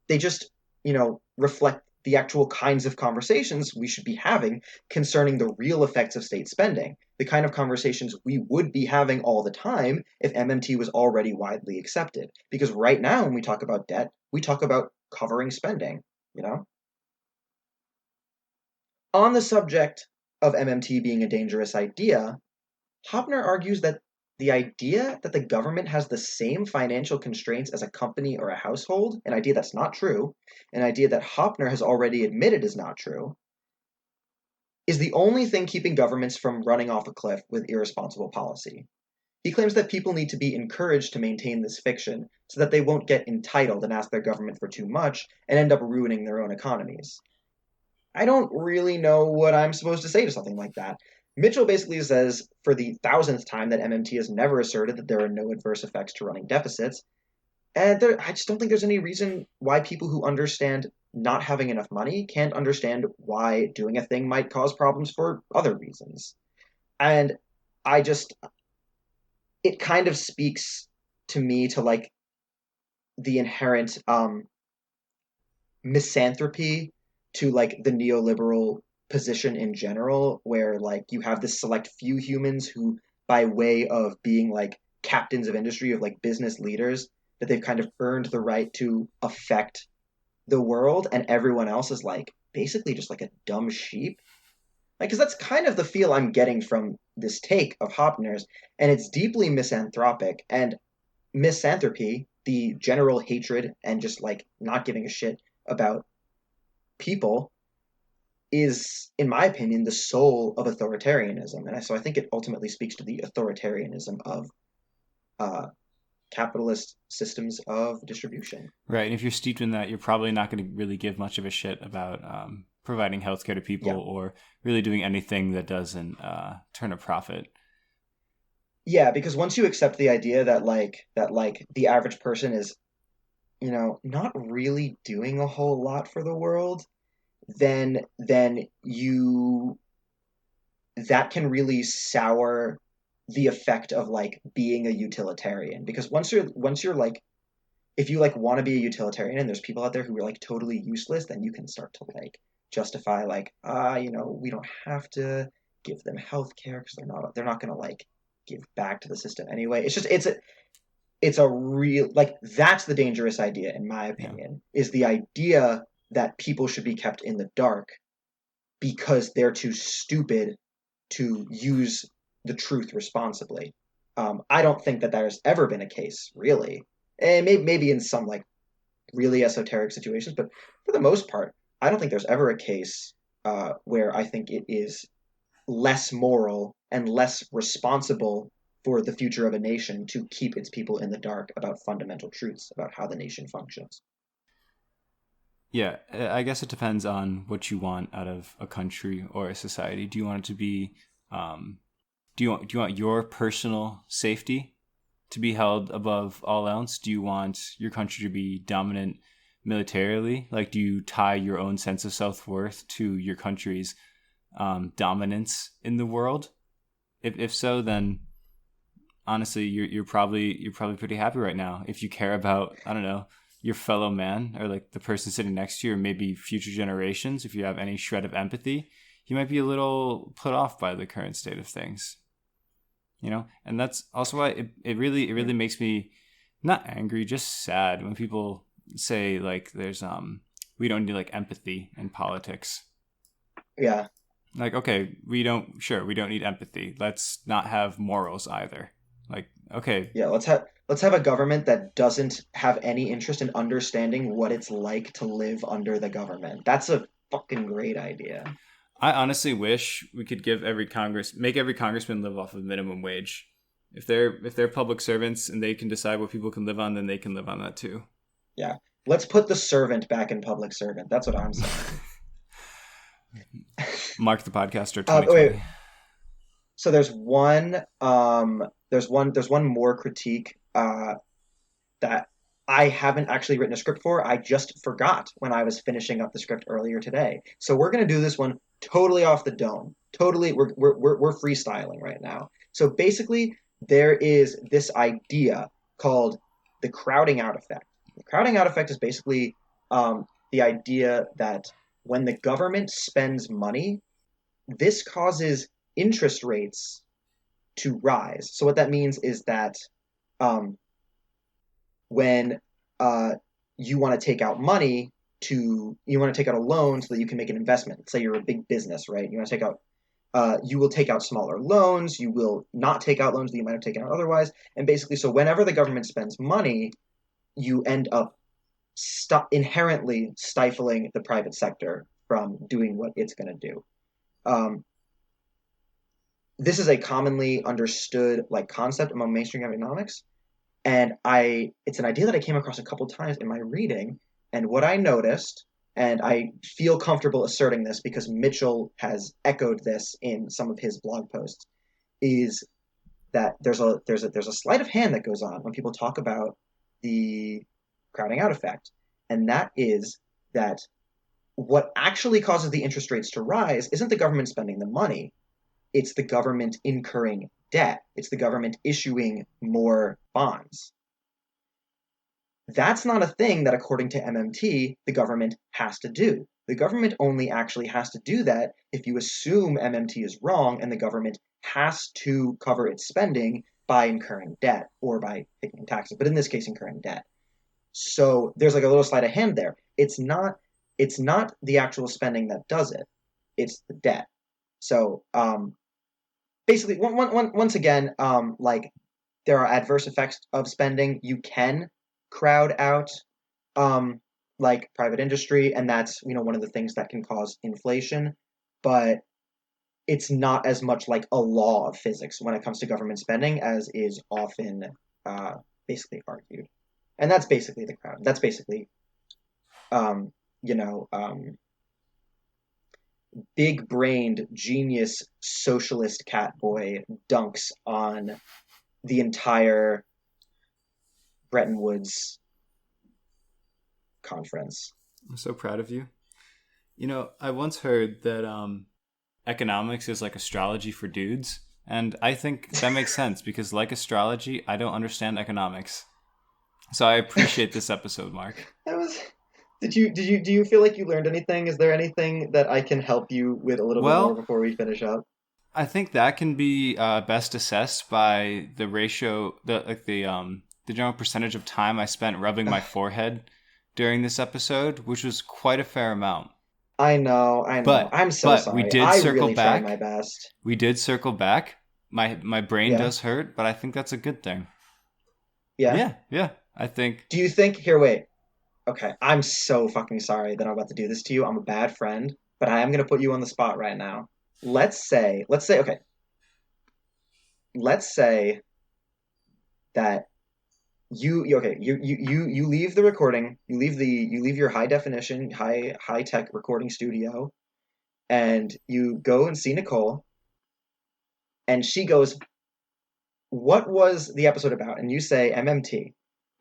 They just, reflect the actual kinds of conversations we should be having concerning the real effects of state spending, the kind of conversations we would be having all the time if MMT was already widely accepted. Because right now, when we talk about debt, we talk about covering spending, you know? On the subject of MMT being a dangerous idea, Hopner argues that the idea that the government has the same financial constraints as a company or a household, an idea that's not true, an idea that Hopner has already admitted is not true, is the only thing keeping governments from running off a cliff with irresponsible policy. He claims that people need to be encouraged to maintain this fiction so that they won't get entitled and ask their government for too much and end up ruining their own economies. I don't really know what I'm supposed to say to something like that. Mitchell basically says for the thousandth time that MMT has never asserted that there are no adverse effects to running deficits. And I just don't think there's any reason why people who understand not having enough money can't understand why doing a thing might cause problems for other reasons. And I just, it kind of speaks to me to like the inherent misanthropy to like the neoliberal position in general, where like you have this select few humans who, by way of being like captains of industry, of like business leaders, that they've kind of earned the right to affect the world, and everyone else is like basically just like a dumb sheep. Like, because that's kind of the feel I'm getting from this take of Hopner's, and it's deeply misanthropic. And misanthropy, the general hatred and just like not giving a shit about people, is, in my opinion, the soul of authoritarianism. And so I think it ultimately speaks to the authoritarianism of uh, capitalist systems of distribution. Right. And if you're steeped in that, you're probably not going to really give much of a shit about providing healthcare to people Yeah. or really doing anything that doesn't turn a profit. Yeah, because once you accept the idea that like the average person is, not really doing a whole lot for the world, then you that can really sour the effect of like being a utilitarian. Because once you're like, if you like want to be a utilitarian and there's people out there who are like totally useless, then you can start to like justify like, we don't have to give them health care because they're not gonna like give back to the system anyway. It's a real, like, that's the dangerous idea in my Yeah. opinion, is the idea that people should be kept in the dark because they're too stupid to use the truth responsibly. I don't think that there's ever been a case, really, and maybe in some like really esoteric situations, but for the most part, I don't think there's ever a case where I think it is less moral and less responsible for the future of a nation to keep its people in the dark about fundamental truths about how the nation functions. Yeah. I guess it depends on what you want out of a country or a society. Do you want it to be Um, do you want your personal safety to be held above all else? Do you want your country to be dominant militarily? Like, do you tie your own sense of self-worth to your country's dominance in the world? If so, then honestly, you're probably pretty happy right now. If you care about, I don't know, your fellow man or like the person sitting next to you, or maybe future generations, if you have any shred of empathy, you might be a little put off by the current state of things. And that's also why it really makes me not angry, just sad when people say like there's we don't need like empathy in politics. Yeah. Like, okay, we don't need empathy. Let's not have morals either. Like, okay, Yeah, let's have a government that doesn't have any interest in understanding what it's like to live under the government. That's a fucking great idea. I honestly wish we could make every congressman live off of minimum wage. If they're public servants and they can decide what people can live on, then they can live on that too. Yeah. Let's put the servant back in public servant. That's what I'm saying. Mark the podcaster Wait, 2020. so there's one more critique that I haven't actually written a script for. I just forgot when I was finishing up the script earlier today. So we're gonna do this one totally off the dome. Totally, we're freestyling right now. So basically, there is this idea called the crowding out effect. The crowding out effect is basically the idea that when the government spends money, this causes interest rates to rise. So what that means is that um, when you want to take out money you want to take out a loan so that you can make an investment. Say you're a big business, right? You want to take out you will take out smaller loans. You will not take out loans that you might have taken out otherwise. And basically, so whenever the government spends money, you end up inherently stifling the private sector from doing what it's going to do. Um, this is a commonly understood like concept among mainstream economics, and I it's an idea that I came across a couple times in my reading. And what I noticed, and I feel comfortable asserting this because Mitchell has echoed this in some of his blog posts, is that there's a sleight of hand that goes on when people talk about the crowding out effect, and that is that what actually causes the interest rates to rise isn't the government spending the money, it's the government incurring debt, it's the government issuing more bonds. That's not a thing that, according to MMT, the government has to do. The government only actually has to do that if you assume MMT is wrong and the government has to cover its spending by incurring debt or by taking taxes, but in this case, incurring debt. So there's like a little sleight of hand there. It's not the actual spending that does it. It's the debt. So basically, once again, like there are adverse effects of spending. You can crowd out like private industry, and that's one of the things that can cause inflation. But it's not as much like a law of physics when it comes to government spending as is often uh, basically argued. And that's basically the crowd. That's basically um, you know big-brained genius socialist cat boy dunks on the entire Bretton Woods conference. I'm so proud of you. I once heard that economics is like astrology for dudes, and I think that makes sense because, like astrology, I don't understand economics. So I appreciate this episode, Mark. That was. Do you feel like you learned anything? Is there anything that I can help you with a little bit more Well, before we finish up? I think that can be best assessed by the ratio, the general percentage of time I spent rubbing my forehead during this episode, which was quite a fair amount. I know. But I'm so but we sorry. did I circle really tried my back. best. We did circle back. My brain Yeah. does hurt, but I think that's a good thing. Yeah. Yeah, yeah. I think Do you think here wait. Okay, I'm so fucking sorry that I'm about to do this to you. I'm a bad friend, but I am going to put you on the spot right now. Okay, let's say that you leave the recording, you leave your high definition, high tech recording studio, and you go and see Nicole, And she goes, what was the episode about? And you say MMT.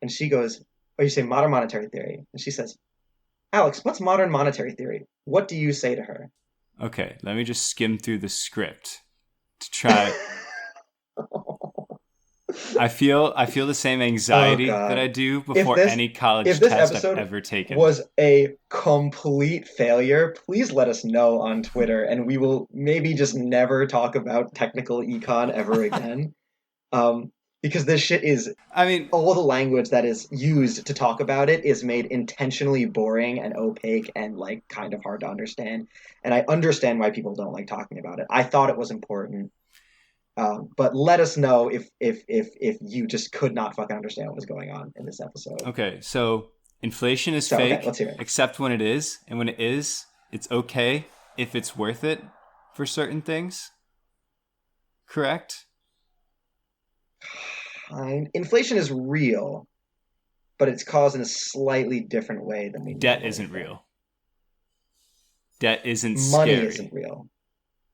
And she goes, or you say modern monetary theory. And she says, Alex, what's modern monetary theory? What do you say to her? Okay, let me just skim through the script to try. I feel the same Oh anxiety that I God. do If before this any if college this test I've episode ever taken. was a complete failure, please let us know on Twitter and we will maybe just never talk about technical econ ever again. Because this shit is I mean, all the language that is used to talk about it is made intentionally boring and opaque and like kind of hard to understand. And I understand why people don't like talking about it. I thought it was important. But let us know if you just could not fucking understand what was going on in this episode. okay, so inflation is So okay, fake, let's hear it. except when it is, and when it is, it's okay if it's worth it for certain things. Correct? Fine. Inflation is real, but it's caused in a slightly different way than we Debt normally isn't think. real. Debt isn't Money isn't scary. real.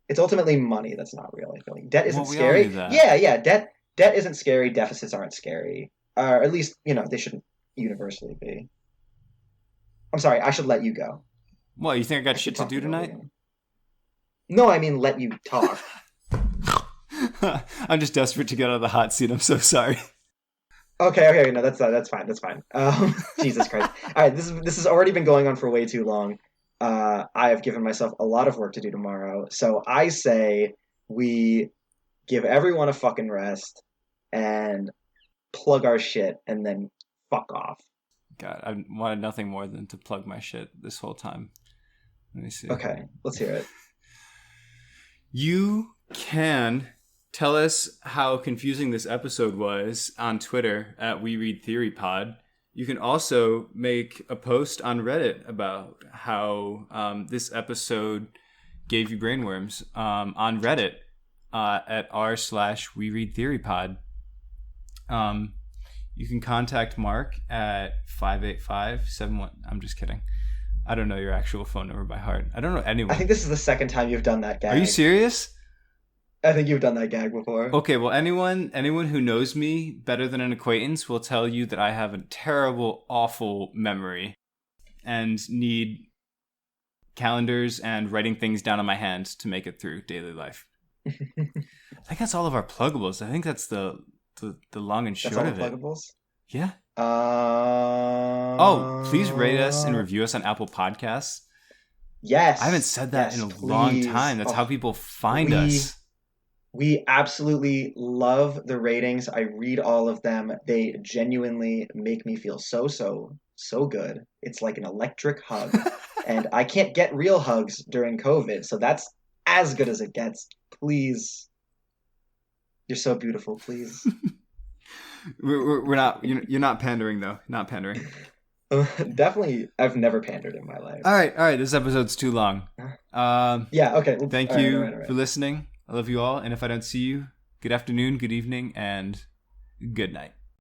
It's ultimately money that's not real. I feel like debt isn't Well, we all knew scary. that. Yeah. Debt isn't scary. Deficits aren't scary. Or at least they shouldn't universally be. I'm sorry. I should let you go. What, you think I I got should shit to talk do you over tonight? again. No, I mean let you talk. I'm just desperate to get out of the hot seat. I'm so sorry. Okay, no, that's fine, that's fine. Jesus Christ! All right, this has already been going on for way too long. I have given myself a lot of work to do tomorrow, so I say we give everyone a fucking rest and plug our shit, and then fuck off. God, I wanted nothing more than to plug my shit this whole time. Let me see. Okay, let's hear it. You can tell us how confusing this episode was on Twitter at We Read Theory Pod. You can also make a post on Reddit about how this episode gave you brainworms on Reddit at r/We Read Theory Pod. You can contact Mark at 585-71. I'm just kidding. I don't know your actual phone number by heart. I don't know I anyone. think this is the second time you've done that Are you gag. serious? I think you've done that gag before. Okay, well, anyone who knows me better than an acquaintance will tell you that I have a terrible, awful memory and need calendars and writing things down on my hand to make it through daily life. I think that's all of our pluggables. I think that's the long and That's short all of the it. pluggables. Yeah. Oh, please rate us and review us on Apple Podcasts. Yes. I haven't said that in Yes, a long please. time. That's how people find we us. we absolutely love the ratings. I read all of them. They genuinely make me feel so good. It's like an electric hug. And I can't get real hugs during COVID, so that's as good as it gets. Please. You're so beautiful, please. We're not. You're not pandering though. Not pandering. Definitely, I've never pandered in my life. All right. This episode's too long. Yeah, okay. Thank All right, you all right. for listening. I love you all, and if I don't see you, good afternoon, good evening, and good night.